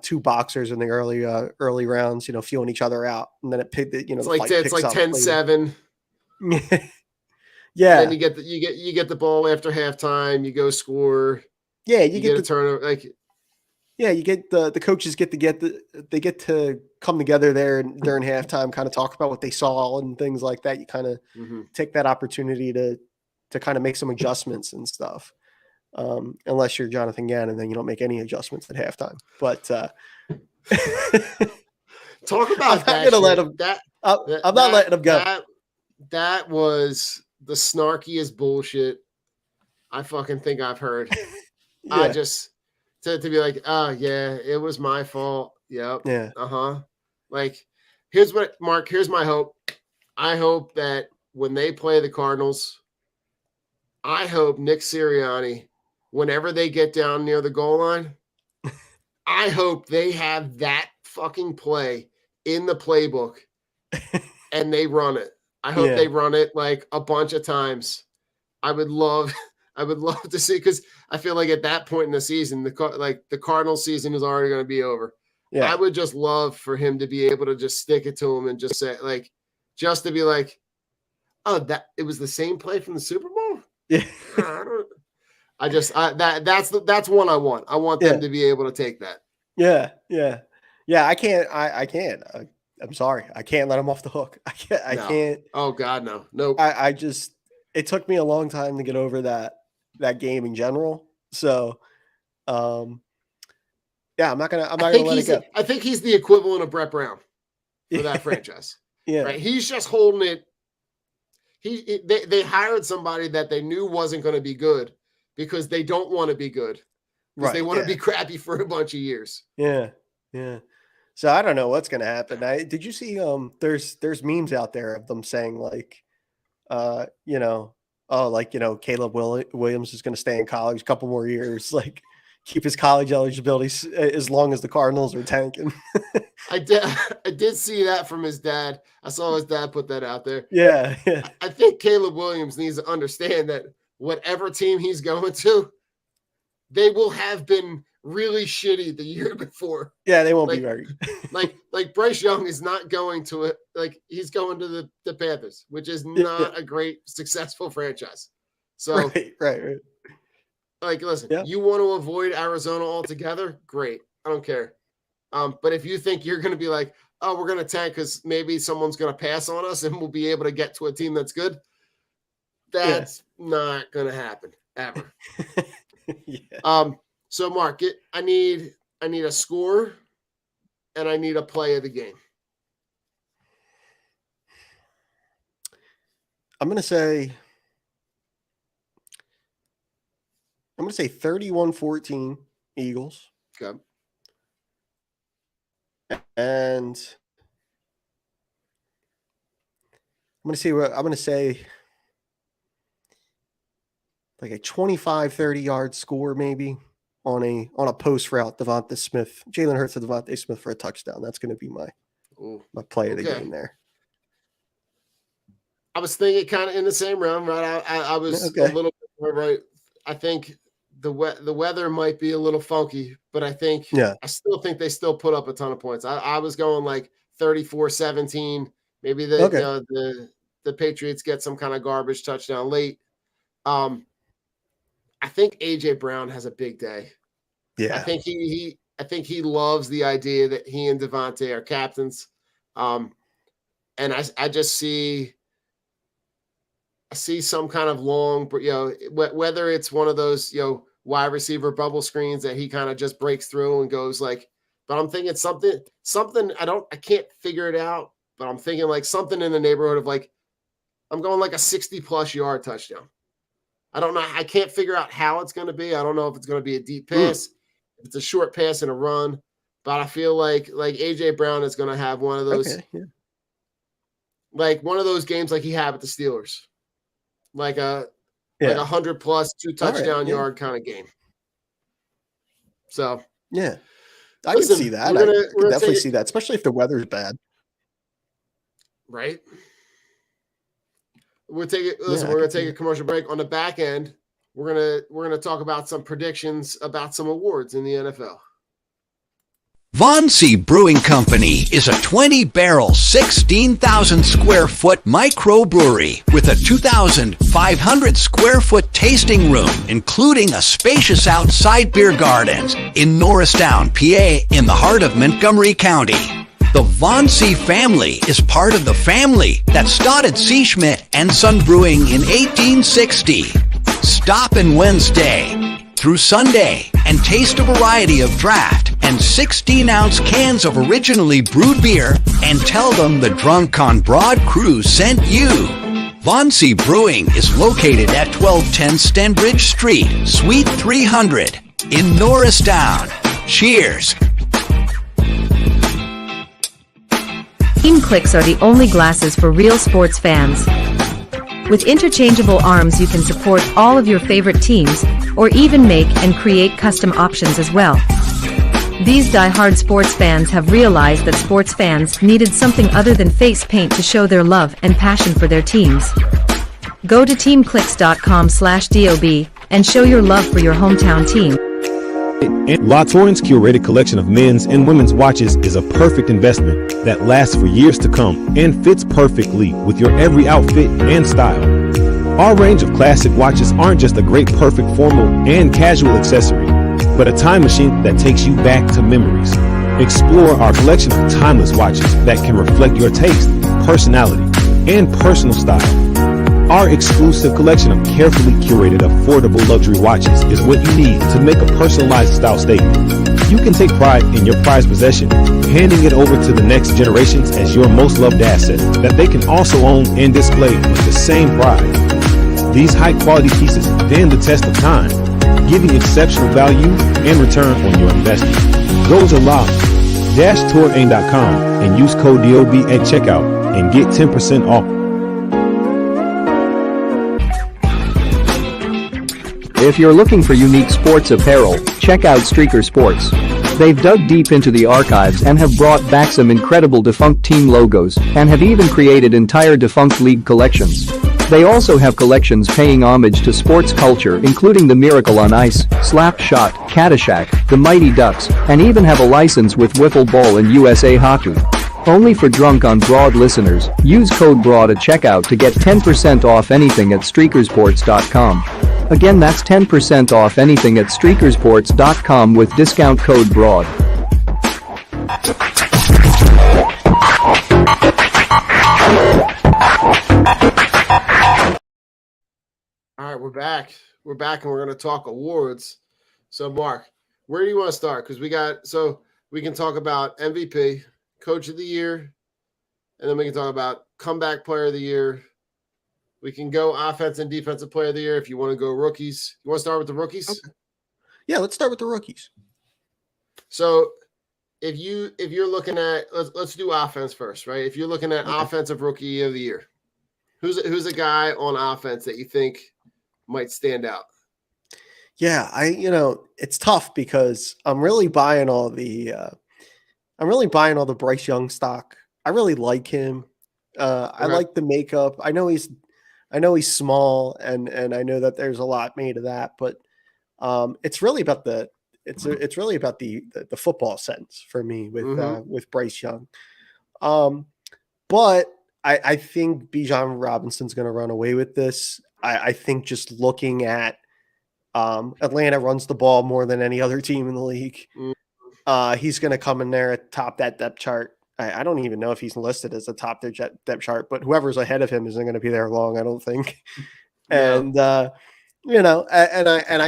two boxers in the early rounds, you know, feeling each other out, and then It's the like fight it's picks like up later. 10-7. Then Yeah, you get the ball after halftime. You go score. yeah, You get a turnover. Like you get the coaches they get to come together there during halftime, kind of talk about what they saw and things like that. You kind of mm-hmm. take that opportunity to kind of make some adjustments and stuff. Unless you're Jonathan Gannon, then you don't make any adjustments at halftime. But Talk I'm about not that gonna let shit. him. I'm not letting him go. That was the snarkiest bullshit I fucking think I've heard. Yeah. I just to be like, oh yeah, it was my fault. Yep. Yeah. Like, here's my hope. I hope that when they play the Cardinals, I hope Nick Sirianni, whenever they get down near the goal line, I hope they have that fucking play in the playbook and they run it. I hope they run it like a bunch of times. I would love to see, because I feel like at that point in the season, the Cardinals season is already going to be over. Yeah. I would just love for him to be able to just stick it to him and just say, like, just to be like, oh, that it was the same play from the Super Bowl. Yeah. That's one I want. I want them to be able to take that. Yeah. I can't. I'm sorry. I can't let him off the hook. I can't. Oh God, no. Nope. I just. It took me a long time to get over that game in general. So, yeah, I'm not gonna let it go. I think he's the equivalent of Brett Brown for that franchise. Yeah. Right. He's just holding it. They hired somebody that they knew wasn't going to be good because they don't want to be good. Because they want to be crappy for a bunch of years. Yeah. So I don't know what's going to happen. Did you see? There's memes out there of them saying like, Caleb Williams is going to stay in college a couple more years, like keep his college eligibility as long as the Cardinals are tanking. I did see that from his dad. I saw his dad put that out there. Yeah. I think Caleb Williams needs to understand that whatever team he's going to, they will have been really shitty the year before. Yeah, they won't be very like Bryce Young is not going to it. Like, he's going to the Panthers, which is not a great successful franchise. So right. Like, listen, you want to avoid Arizona altogether? Great. I don't care. But if you think you're going to be like, oh, we're going to tank because maybe someone's going to pass on us and we'll be able to get to a team that's good, that's not going to happen ever. So Mark, I need a score and I need a play of the game. I'm going to say 31-14 Eagles. Okay. And I'm going to say like a 25-30 yard score maybe on a post route. Jalen Hurts to Devontae Smith for a touchdown. That's going to be my play of the game there. I was thinking kind of in the same realm, right? I was a little bit more right. I think the weather might be a little funky, but I still think they still put up a ton of points. I was going like 34-17. Maybe the Patriots get some kind of garbage touchdown late. I think AJ Brown has a big day. Yeah. I think he loves the idea that he and Devontae are captains. And I just see some kind of long, whether it's one of those, wide receiver bubble screens that he kind of just breaks through and goes like, but I'm thinking something I can't figure it out, but I'm thinking like something in the neighborhood of like, I'm going like a 60+ yard touchdown. I don't know. I can't figure out how it's going to be. I don't know if it's going to be a deep pass, if it's a short pass and a run, but I feel like AJ Brown is going to have one of those, like one of those games like he had with the Steelers, like a 100+ 2 touchdown yard kind of game. So I can see that. I can definitely see that, especially if the weather's bad. Right. We're gonna take a commercial break. On the back end, we're gonna talk about some predictions about some awards in the NFL. Von C. Brewing Company is a 20-barrel, 16,000 square foot microbrewery with a 2,500 square foot tasting room, including a spacious outside beer gardens in Norristown, PA, in the heart of Montgomery County. The Von C. family is part of the family that started C. Schmidt and Son Brewing in 1860. Stop in Wednesday through Sunday and taste a variety of draft and 16-ounce cans of originally brewed beer and tell them the Drunk on Broad crew sent you. Vonsey Brewing is located at 1210 Stanbridge Street, Suite 300 in Norristown. Cheers. Team Clicks are the only glasses for real sports fans. With interchangeable arms, you can support all of your favorite teams, or even make and create custom options as well. These die-hard sports fans have realized that sports fans needed something other than face paint to show their love and passion for their teams. Go to teamclicks.com/DOB and show your love for your hometown team. La Torrent's curated collection of men's and women's watches is a perfect investment that lasts for years to come and fits perfectly with your every outfit and style. Our range of classic watches aren't just a great perfect formal and casual accessory, but a time machine that takes you back to memories. Explore our collection of timeless watches that can reflect your taste, personality, and personal style. Our exclusive collection of carefully curated, affordable luxury watches is what you need to make a personalized style statement. You can take pride in your prized possession, handing it over to the next generations as your most loved asset that they can also own and display with the same pride. These high-quality pieces stand the test of time, giving exceptional value and return on your investment. Go to la-touraine.com and use code DOB at checkout and get 10% off. If you're looking for unique sports apparel, check out Streaker Sports. They've dug deep into the archives and have brought back some incredible defunct team logos and have even created entire defunct league collections. They also have collections paying homage to sports culture, including the Miracle on Ice, Slap Shot, Caddyshack, the Mighty Ducks, and even have a license with Wiffle Ball and USA Hockey. Only for Drunk on Broad listeners, use code BROAD at checkout to get 10% off anything at streakersports.com. Again, that's 10% off anything at streakersports.com with discount code BROAD. All right, we're back. We're back, and we're going to talk awards. So, Mark, where do you want to start? Because we can talk about MVP, Coach of the Year, and then we can talk about Comeback Player of the Year. We can go Offense and Defensive Player of the Year if you want to go rookies. You want to start with the rookies? Okay. Yeah, let's start with the rookies. So, if you're looking at let's do offense first, right? If you're looking at Offensive Rookie of the Year, who's a guy on offense that you think might stand out? Yeah, it's tough because I'm really buying all the Bryce Young stock. I really like him. I like the makeup. I know he's small, and I know that there's a lot made of that, but it's really about the football sense for me with Bryce Young. But I think Bijan Robinson's going to run away with this. I think just looking at Atlanta runs the ball more than any other team in the league. He's going to come in there at top that depth chart. I don't even know if he's listed as a top depth chart, but whoever's ahead of him isn't going to be there long, I don't think. And I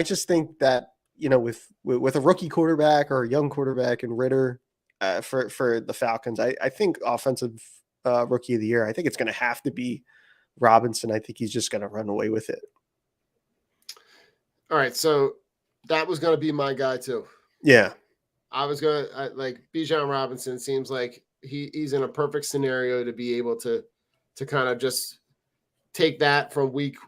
just think that, with a rookie quarterback or a young quarterback and Ritter for the Falcons, I think offensive rookie of the year, I think it's going to have to be Robinson. I think he's just going to run away with it. All right. So that was going to be my guy too. Yeah. I was going to like Bijan Robinson. Seems like he's in a perfect scenario to be able to kind of just take that from week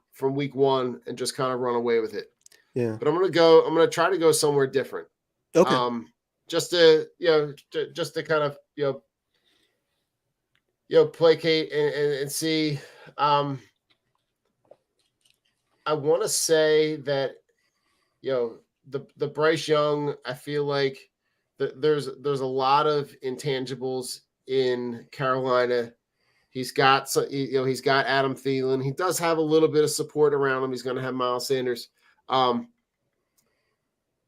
one and just kind of run away with it. Yeah. But I'm going to try to go somewhere different. Okay. Just to kind of, placate and see. I want to say that, the Bryce Young, I feel like there's a lot of intangibles in Carolina. He's got he's got Adam Thielen. He does have a little bit of support around him. He's going to have Miles Sanders. But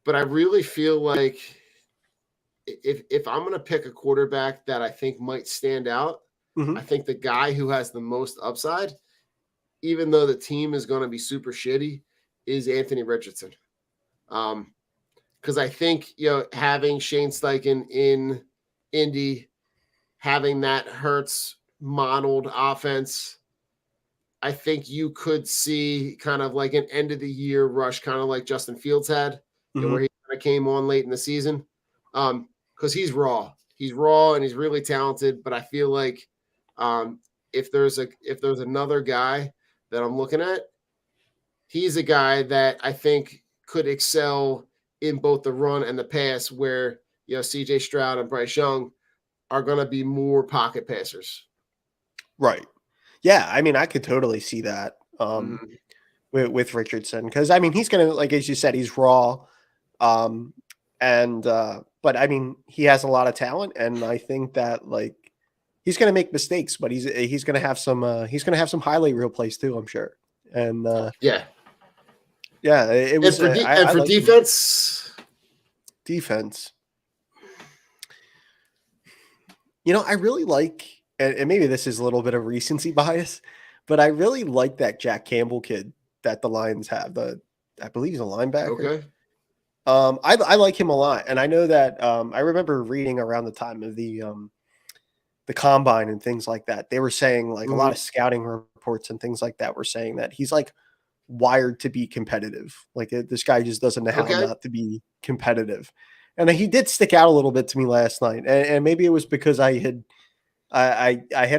I really feel like if I'm going to pick a quarterback that I think might stand out, I think the guy who has the most upside, even though the team is going to be super shitty, is Anthony Richardson. Because I think, having Shane Steichen in Indy, having that Hurts modeled offense, I think you could see kind of like an end of the year rush, kind of like Justin Fields had, where he kind of came on late in the season. Because he's raw. He's raw and he's really talented. But I feel like if there's another guy that I'm looking at, he's a guy that I think could excel in both the run and the pass, where CJ Stroud and Bryce Young are going to be more pocket passers. Right. Yeah, I mean, I could totally see that with Richardson, because I mean, he's going to, like as you said, he's raw, but I mean, he has a lot of talent, and I think that like he's going to make mistakes, but he's going to have some highlight reel plays too, I'm sure. And yeah, it was and for defense. Defense. I really like, and maybe this is a little bit of recency bias, but I really like that Jack Campbell kid that the Lions have. I believe he's a linebacker. Okay. I like him a lot, and I know that I remember reading around the time of the combine and things like that. They were saying like a lot of scouting reports and things like that were saying that he's like wired to be competitive. Like this guy just doesn't know how not to be competitive. And he did stick out a little bit to me last night, and maybe it was because I had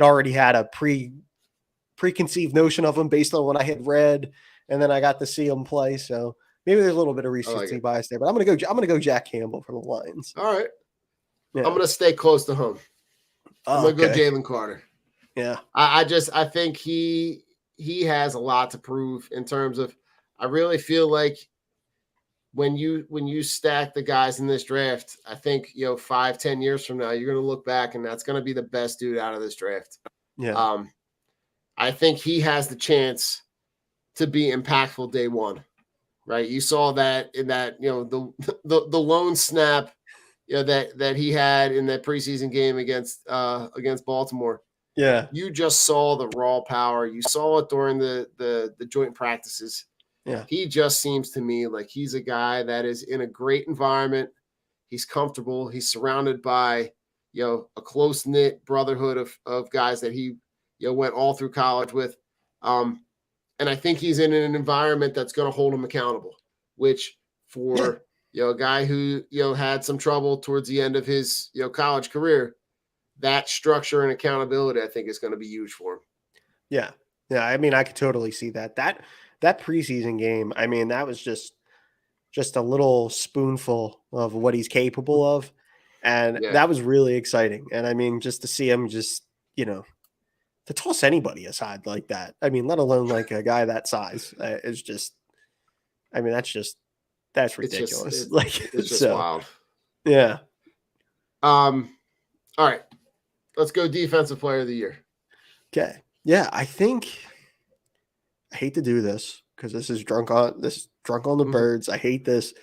already had a preconceived notion of him based on what I had read, and then I got to see him play. So maybe there's a little bit of recency bias there. But I'm gonna go Jack Campbell from the Lions. All right, yeah. I'm gonna stay close to home. I'm gonna go Jalen Carter. Yeah, I think he has a lot to prove in terms of. I really feel like when you stack the guys in this draft, I think 5-10 years from now, you're going to look back and that's going to be the best dude out of this draft. Yeah. I think he has the chance to be impactful day one, right? You saw that in that the lone snap that he had in that preseason game against Baltimore. Yeah, you just saw the raw power. You saw it during the joint practices. Yeah. He just seems to me like he's a guy that is in a great environment. He's comfortable. He's surrounded by, a close-knit brotherhood of guys that he, went all through college with. And I think he's in an environment that's going to hold him accountable, which for, a guy who, had some trouble towards the end of his, college career, that structure and accountability, I think, is going to be huge for him. Yeah. Yeah. I mean, I could totally see that. That preseason game, I mean, that was just a little spoonful of what he's capable of. And that was really exciting. And I mean, just to see him just, to toss anybody aside like that. I mean, let alone like a guy that size is just, I mean, that's ridiculous. It's just wild. Yeah. All right. Let's go defensive player of the year. Okay. Yeah. I hate to do this because this is drunk on the birds. I hate this,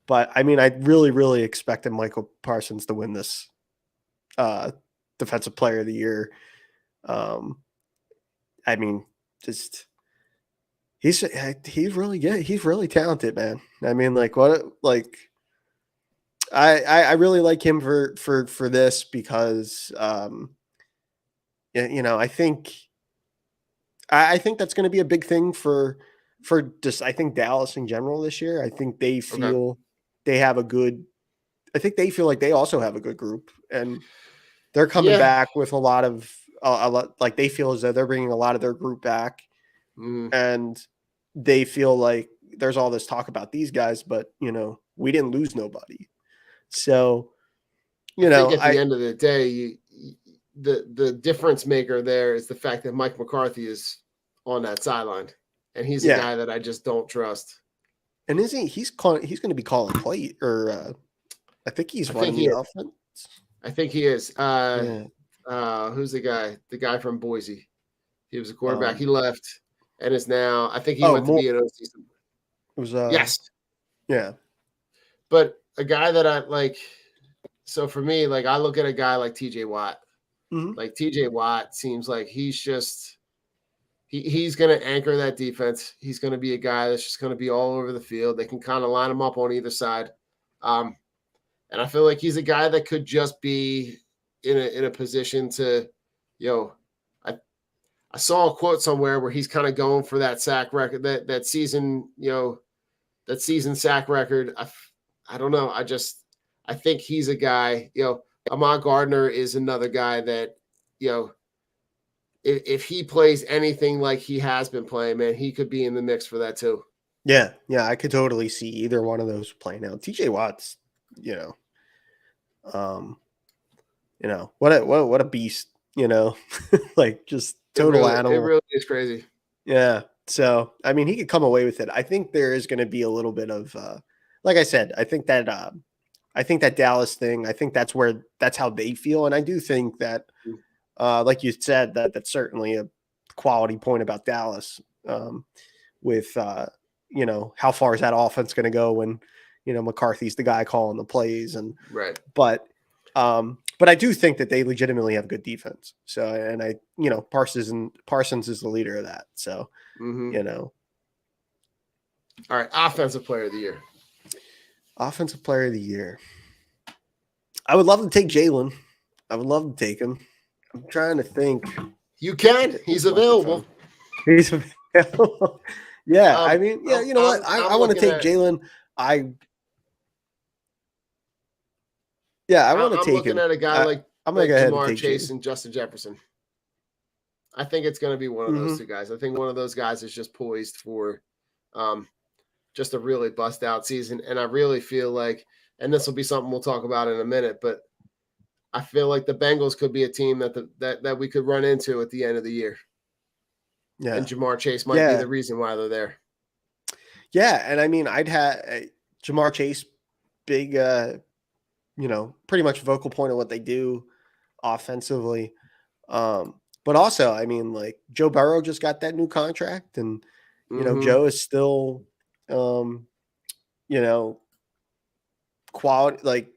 but I mean, I really, really expected Michael Parsons to win this defensive player of the year. I mean, just he's really good. He's really talented, man. I mean, I really like him for this because I think that's going to be a big thing for just, I think Dallas in general this year. I think they feel they have I think they feel like they also have a good group, and they're coming back with a lot, like they feel as though they're bringing a lot of their group back, and they feel like there's all this talk about these guys, but we didn't lose nobody. So, I think at the end of the day, the difference maker there is the fact that Mike McCarthy is on that sideline, and he's a guy that I just don't trust. And he's going to be calling play, or I think he's running the offense. I think he is. Who's the guy? The guy from Boise. He was a quarterback. He left and is now. I think he went to be an OC. It was yes. Yeah. But a guy that I like. So for me, like I look at a guy like TJ Watt. Like TJ Watt seems like he's just he's going to anchor that defense. He's going to be a guy that's just going to be all over the field. They can kind of line him up on either side. And I feel like he's a guy that could just be in a position to, I saw a quote somewhere where he's kind of going for that sack record, that season, that season sack record. I don't know. I think he's a guy, Ahmad Gardner is another guy that, if he plays anything like he has been playing, man, he could be in the mix for that too. Yeah, I could totally see either one of those playing out. TJ Watt's, what a beast, like just total animal. It really is crazy. Yeah. So, I mean, he could come away with it. I think there is going to be a little bit of, like I said, I think that Dallas thing, I think that's how they feel. And I do think that, like you said, that's certainly a quality point about Dallas, with, how far is that offense going to go when, McCarthy's the guy calling the plays and right. But I do think that they legitimately have good defense. So, and Parsons is the leader of that. So, All right. Offensive player of the year. Offensive player of the year. I would love to take Jalen. I would love to take him. I'm trying to think. You can. He's available. He's available. Yeah. I mean, yeah, you know what? I want to take Jalen. I want to take him. I'm looking at a guy like Jamar Chase and Justin Jefferson. I think it's going to be one of those two guys. I think one of those guys is just poised for just a really bust out season. And I really feel like, and this will be something we'll talk about in a minute, but I feel like the Bengals could be a team that we could run into at the end of the year. Yeah. And Jamar Chase might be the reason why they're there. Yeah. And I mean, I'd have Jamar Chase, big, pretty much vocal point of what they do offensively. But also, I mean, like Joe Burrow just got that new contract and, Joe is still, quality. Like,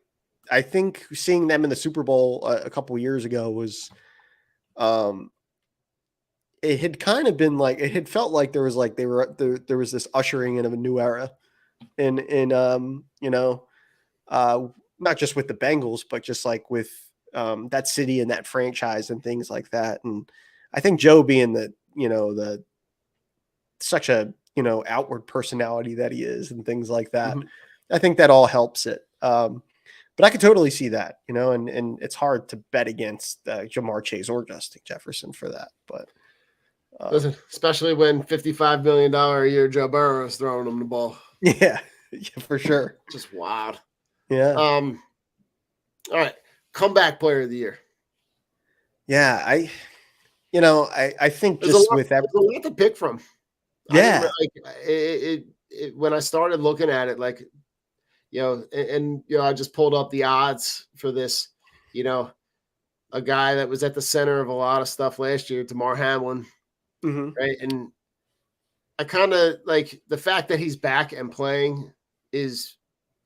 I think seeing them in the Super Bowl a couple of years ago was, it had kind of been like, it had felt like there was like, there was this ushering in of a new era in not just with the Bengals, but just like with that city and that franchise and things like that. And I think Joe being the such a, outward personality that he is and things like that, I think that all helps it. But I could totally see that, and it's hard to bet against Jamar Chase or Justin Jefferson for that. But listen, especially when $55 million a year Joe Burrow is throwing him the ball. Yeah, for sure. Just wild. Yeah. All right. Comeback player of the year. Yeah, I think there's just there's a lot to pick from. Yeah. When I started looking at it, like, I just pulled up the odds for this, a guy that was at the center of a lot of stuff last year, Damar Hamlin. Right. And I kind of like the fact that he's back and playing is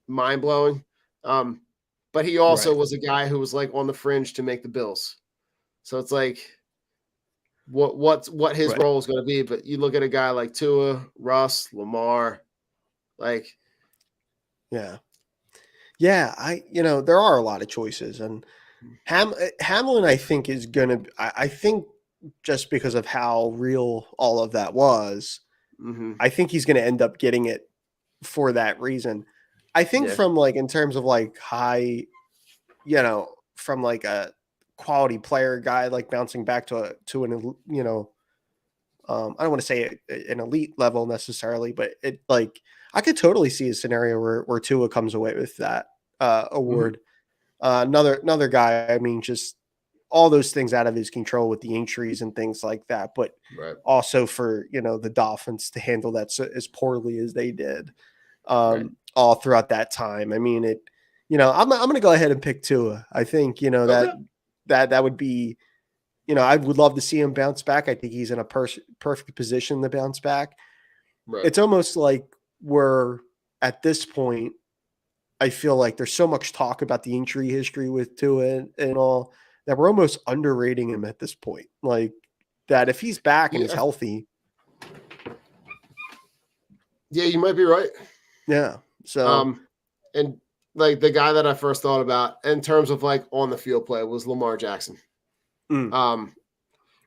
mind blowing. But he also was a guy who was like on the fringe to make the Bills. So it's like what his role is going to be. But you look at a guy like Tua, Russ, Lamar, like. Yeah. There are a lot of choices, and Hamlin, I think, is going to, I think just because of how real all of that was, I think he's going to end up getting it for that reason. I think from like, in terms of like high, from like a quality player guy, like bouncing back to an, I don't want to say an elite level necessarily, but it like, I could totally see a scenario where Tua comes away with that award. Another guy, I mean, just all those things out of his control with the injuries and things like that, but also for, the Dolphins to handle that as poorly as they did all throughout that time. I mean, I'm going to go ahead and pick Tua. I think, that would be, I would love to see him bounce back. I think he's in a perfect position to bounce back. Right. It's almost like we're at this point, I feel like there's so much talk about the injury history with Tua and all that we're almost underrating him at this point. Like that if he's back and he's healthy. Yeah, you might be right. Yeah. So and like the guy that I first thought about in terms of like on the field play was Lamar Jackson.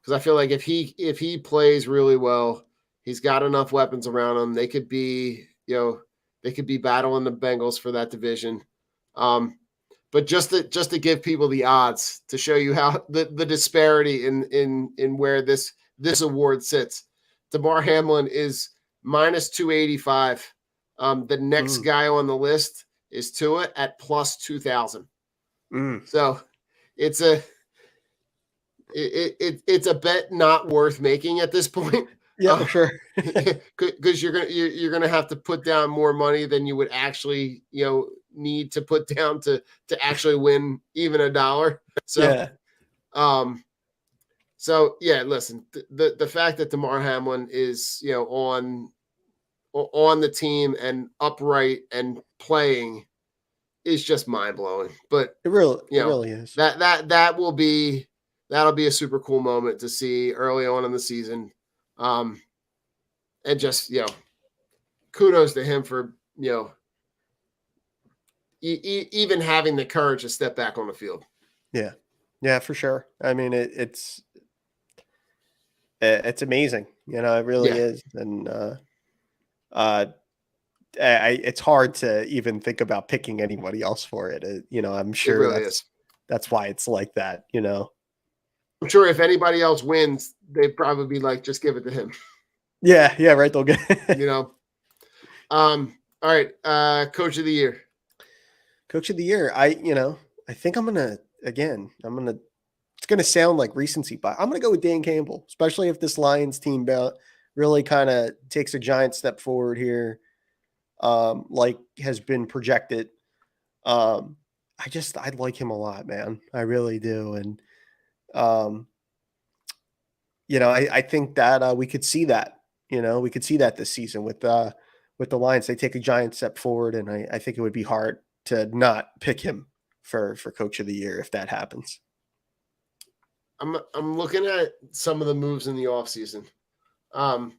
because I feel like if he plays really well, he's got enough weapons around him. They could be battling the Bengals for that division. But just to give people the odds to show you how the disparity in where this award sits. DeMar Hamlin is minus 285. The next guy on the list is Tua at plus 2,000. So it's a bet not worth making at this point. Yeah, sure. Because you're gonna have to put down more money than you would actually need to put down to actually win even $1. So listen, the fact that DeMar Hamlin is on the team and upright and playing is just mind blowing. But it really is. That'll be a super cool moment to see early on in the season. And just kudos to him for even having the courage to step back on the field. Yeah, for sure. I mean, it's amazing. It really is. And it's hard to even think about picking anybody else for it. I'm sure it really is. That's why it's like that. I'm sure if anybody else wins, they'd probably be like, just give it to him. Yeah, right. They'll get all right. Coach of the year. Coach of the year. I think it's gonna sound like recency bias. I'm gonna go with Dan Campbell, especially if this Lions team really kind of takes a giant step forward here, like has been projected. I like him a lot, man. I really do. And I think that we could see that. We could see that this season with the Lions. They take a giant step forward, and I think it would be hard to not pick him for Coach of the Year if that happens. I'm looking at some of the moves in the offseason. A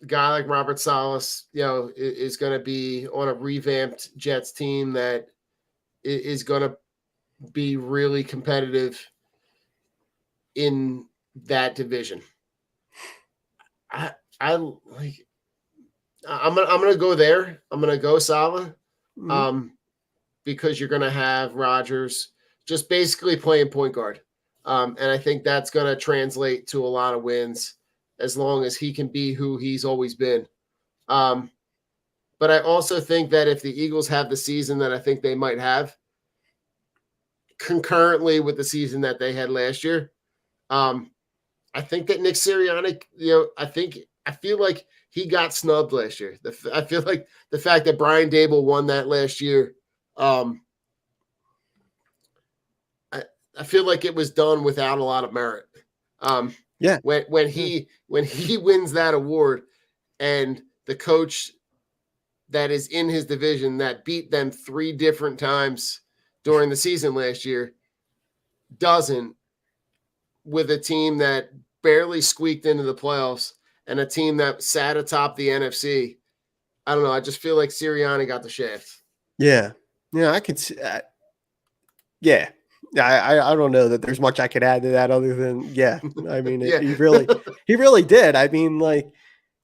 guy like Robert Salas, is going to be on a revamped Jets team that is going to be really competitive in that division. I'm gonna go there. I'm gonna go Salah, because you're gonna have Rodgers just basically playing point guard, and I think that's gonna translate to a lot of wins as long as he can be who he's always been. But I also think that if the Eagles have the season that I think they might have, concurrently with the season that they had last year, I think that Nick Sirianni, I feel like he got snubbed last year. I feel like the fact that Brian Dable won that last year, I feel like it was done without a lot of merit. When he wins that award, and the coach that is in his division that beat them 3 different times during the season last year doesn't, with a team that barely squeaked into the playoffs and a team that sat atop the NFC. I don't know. I just feel like Sirianni got the shaft. Yeah, I could see that. Yeah. I don't know that there's much I could add to that other than, I mean, he really did. I mean, like,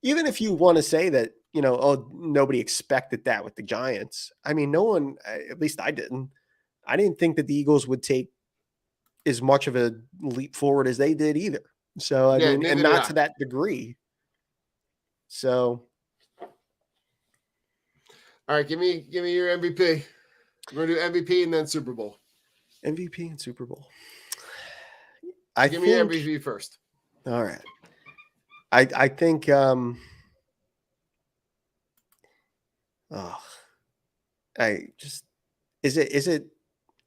even if you want to say that, nobody expected that with the Giants. I mean, no one, at least I didn't think that the Eagles would take as much of a leap forward as they did either. So, I mean, and not to that degree. So. All right, give me your MVP. We're going to do MVP and then Super Bowl. MVP and Super Bowl. Give me MVP first. All right. I think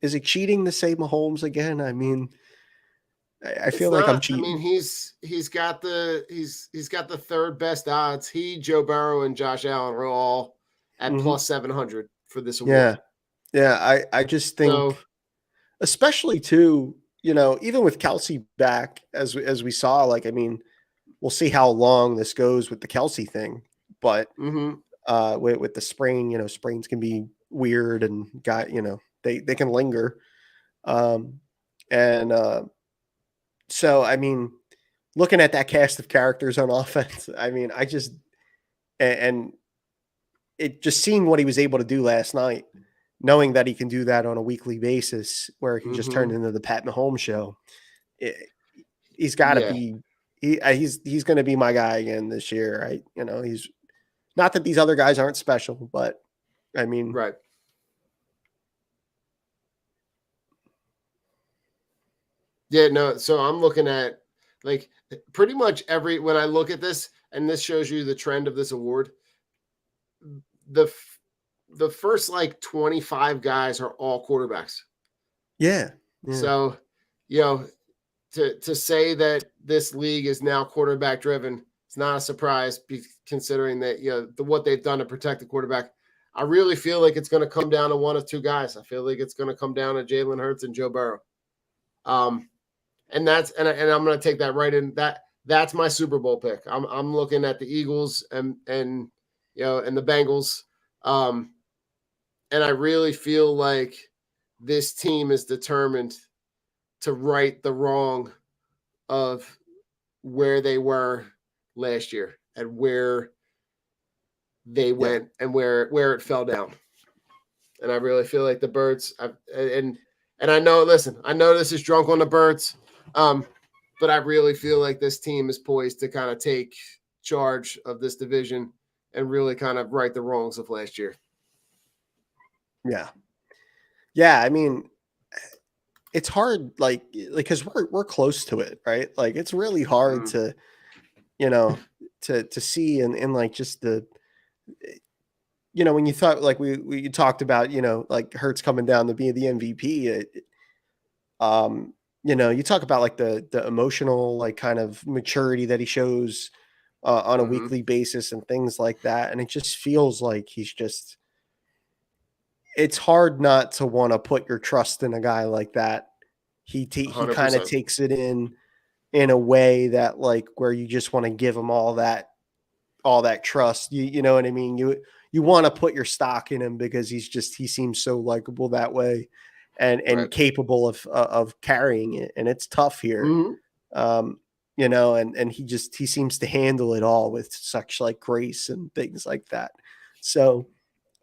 is it cheating to say Mahomes again? I mean, I feel like I'm cheating. I mean, he's got the third best odds. He, Joe Burrow, and Josh Allen are all at plus 700 for this award. Yeah. I just think, especially too, even with Kelsey back, as we saw, like, I mean, we'll see how long this goes with the Kelsey thing, but with the sprain, sprains can be weird and they can linger. So, I mean, looking at that cast of characters on offense, I mean, and it just seeing what he was able to do last night, knowing that he can do that on a weekly basis, where it can just turn into the Pat Mahomes show. He's got to be. He's going to be my guy again this year. He's not that these other guys aren't special, but I mean, right. Yeah, no. So I'm looking at like pretty much when I look at this, and this shows you the trend of this award. The first like 25 guys are all quarterbacks. Yeah. So, to say that this league is now quarterback driven, it's not a surprise considering that, what they've done to protect the quarterback. I really feel like it's going to come down to one of two guys. I feel like it's going to come down to Jalen Hurts and Joe Burrow. And I'm going to take that right in that's my Super Bowl pick. I'm looking at the Eagles and the Bengals. And I really feel like this team is determined to right the wrong of where they were last year and where they went and where it fell down. And I really feel like the Birds and I know, I know this is drunk on the Birds, but I really feel like this team is poised to kind of take charge of this division and really kind of right the wrongs of last year. Yeah. Yeah. I mean, it's hard, like, cause we're close to it, right? Like it's really hard to, to see and like just the, when you thought like we talked about, like Hurts coming down to be the MVP, you talk about like the emotional, like kind of maturity that he shows on a weekly basis and things like that. And it just feels like it's hard not to want to put your trust in a guy like that. He kind of takes it in a way that like where you just want to give him all that trust. You know what I mean? You want to put your stock in him because he seems so likable that way and capable of carrying it. And it's tough here. And he seems to handle it all with such like grace and things like that. So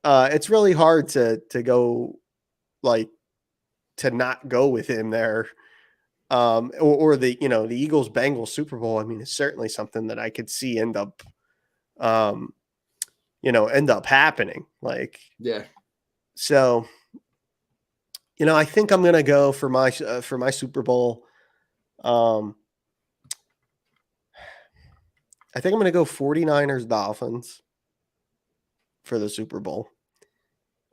it's really hard to go like to not go with him there. Or the Eagles Bengals Super Bowl. I mean, it's certainly something that I could see end up happening. Like, yeah. So, I think I'm going to go for my Super Bowl. I think I'm going to go 49ers Dolphins for the Super Bowl.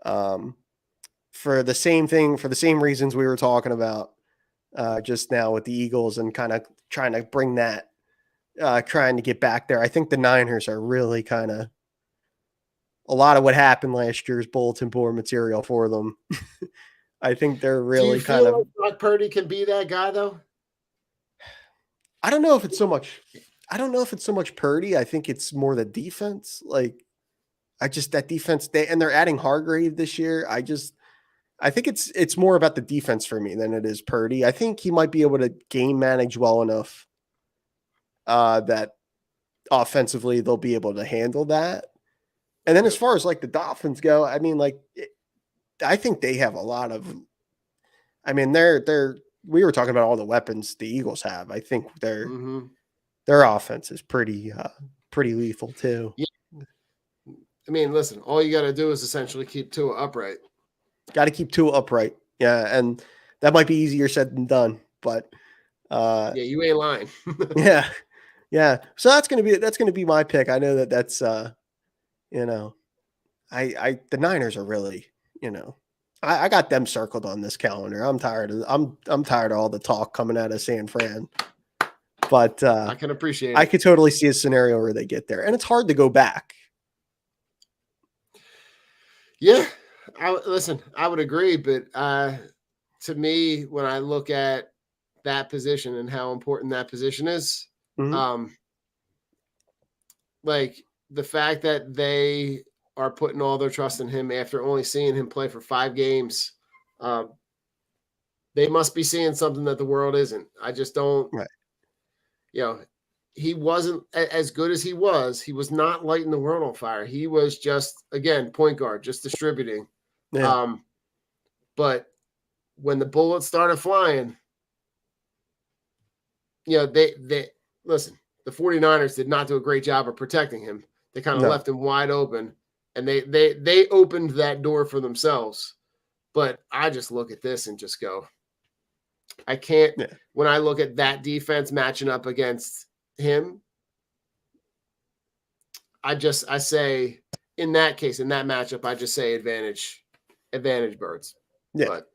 For the same reasons we were talking about just now with the Eagles and kind of trying to bring that, trying to get back there. I think the Niners are really kind of a lot of what happened last year's bulletin board material for them. I think they're really kind of. Like Brock Purdy can be that guy though. I don't know if it's so much Purdy. I think it's more the defense. Like, that defense. They're adding Hargrave this year. I think it's more about the defense for me than it is Purdy. I think he might be able to game manage well enough that offensively they'll be able to handle that. And then as far as like the Dolphins go, I mean, like I think they have a lot of. I mean, we were talking about all the weapons the Eagles have. I think their offense is pretty lethal too. Yeah. I mean, listen, all you got to do is essentially keep Tua upright. Got to keep Tua upright. Yeah. And that might be easier said than done, but yeah, you ain't lying. Yeah. Yeah. So that's going to be my pick. I know that's the Niners are really, I got them circled on this calendar. I'm tired of all the talk coming out of San Fran, but I can appreciate it. I could totally see a scenario where they get there and it's hard to go back. Yeah. I would agree, but to me, when I look at that position and how important that position is, like the fact that they are putting all their trust in him after only seeing him play for 5 games, they must be seeing something that the world isn't. I just don't, he wasn't as good as he was. He was not lighting the world on fire. He was just, again, point guard, just distributing. Yeah. But when the bullets started flying, they listen, the 49ers did not do a great job of protecting him. They kind of No. left him wide open, and they opened that door for themselves. But I just look at this and just go, I can't. Yeah. When I look at that defense matching up against him, I say in that case, in that matchup, I just say advantage Birds. Yeah. But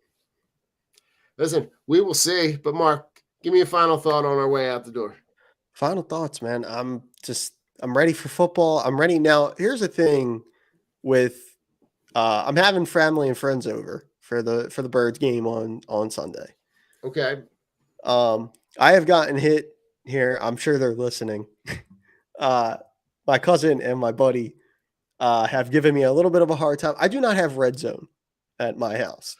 listen, we will see. But Mark, give me a final thought on our way out the door. Final thoughts, man. I'm ready for football. I'm ready now. Here's the thing with I'm having family and friends over for the Birds game on Sunday. Okay. I have gotten hit here. I'm sure they're listening. My cousin and my buddy have given me a little bit of a hard time. I do not have red zone at my house.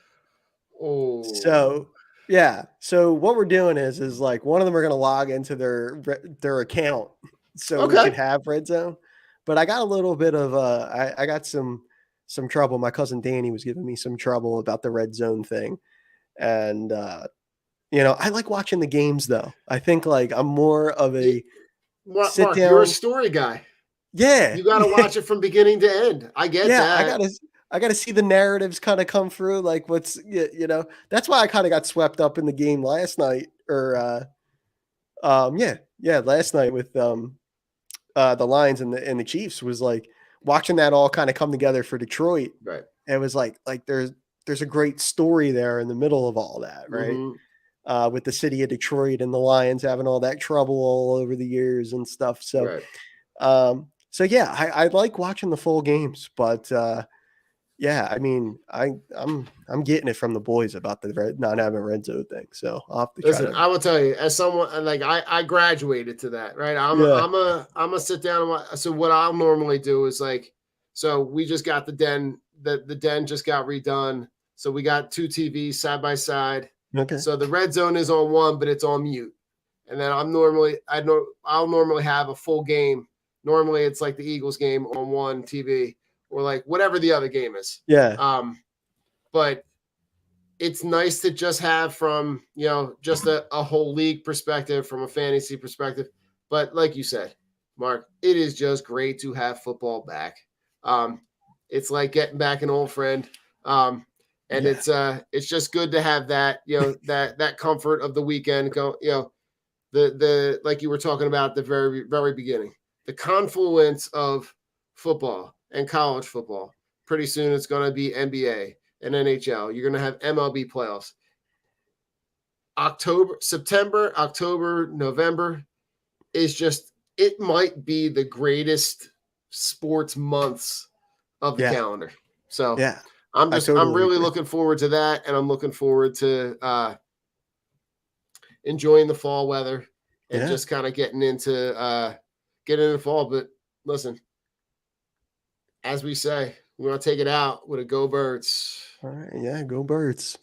Oh. So yeah. So what we're doing is like one of them are going to log into their account so we could have red zone. But I got a little bit of I got some trouble. My cousin Danny was giving me some trouble about the red zone thing, and I like watching the games though. I think like I'm more of a Mark, sit down. You're a story guy. Yeah, you got to watch it from beginning to end. I get that. I gotta see the narratives kind of come through. Like what's that's why I kind of got swept up in the game last night. Or last night with the Lions and the Chiefs was like watching that all kind of come together for Detroit. Right. It was like there's a great story there in the middle of all that, right? Mm-hmm. With the city of Detroit and the Lions having all that trouble all over the years and stuff. So, right. So yeah, I like watching the full games, but yeah, I mean, I'm getting it from the boys about the not having red zone thing. So I'll have to listen. I will tell you, as someone like I graduated to that, right? I'm a sit down and watch. So what I'll normally do is like, so we just got the den. The den just got redone. So we got 2 TVs side by side. Okay. So the red zone is on one, but it's on mute. And then I'll normally have a full game. Normally it's like the Eagles game on one TV or like whatever the other game is. Yeah. But it's nice to just have from, just a whole league perspective, from a fantasy perspective. But like you said, Mark, it is just great to have football back. It's like getting back an old friend. And it's just good to have that, that comfort of the weekend go, the like you were talking about at the very, very beginning, the confluence of football and college football. Pretty soon it's going to be NBA and NHL. You're going to have MLB playoffs. September, October, November is just, it might be the greatest sports months of the calendar. So yeah, I'm really looking forward to that. And I'm looking forward to enjoying the fall weather and just kind of getting into fall. But listen, as we say, we're going to take it out with a Go Birds. All right. Yeah. Go Birds.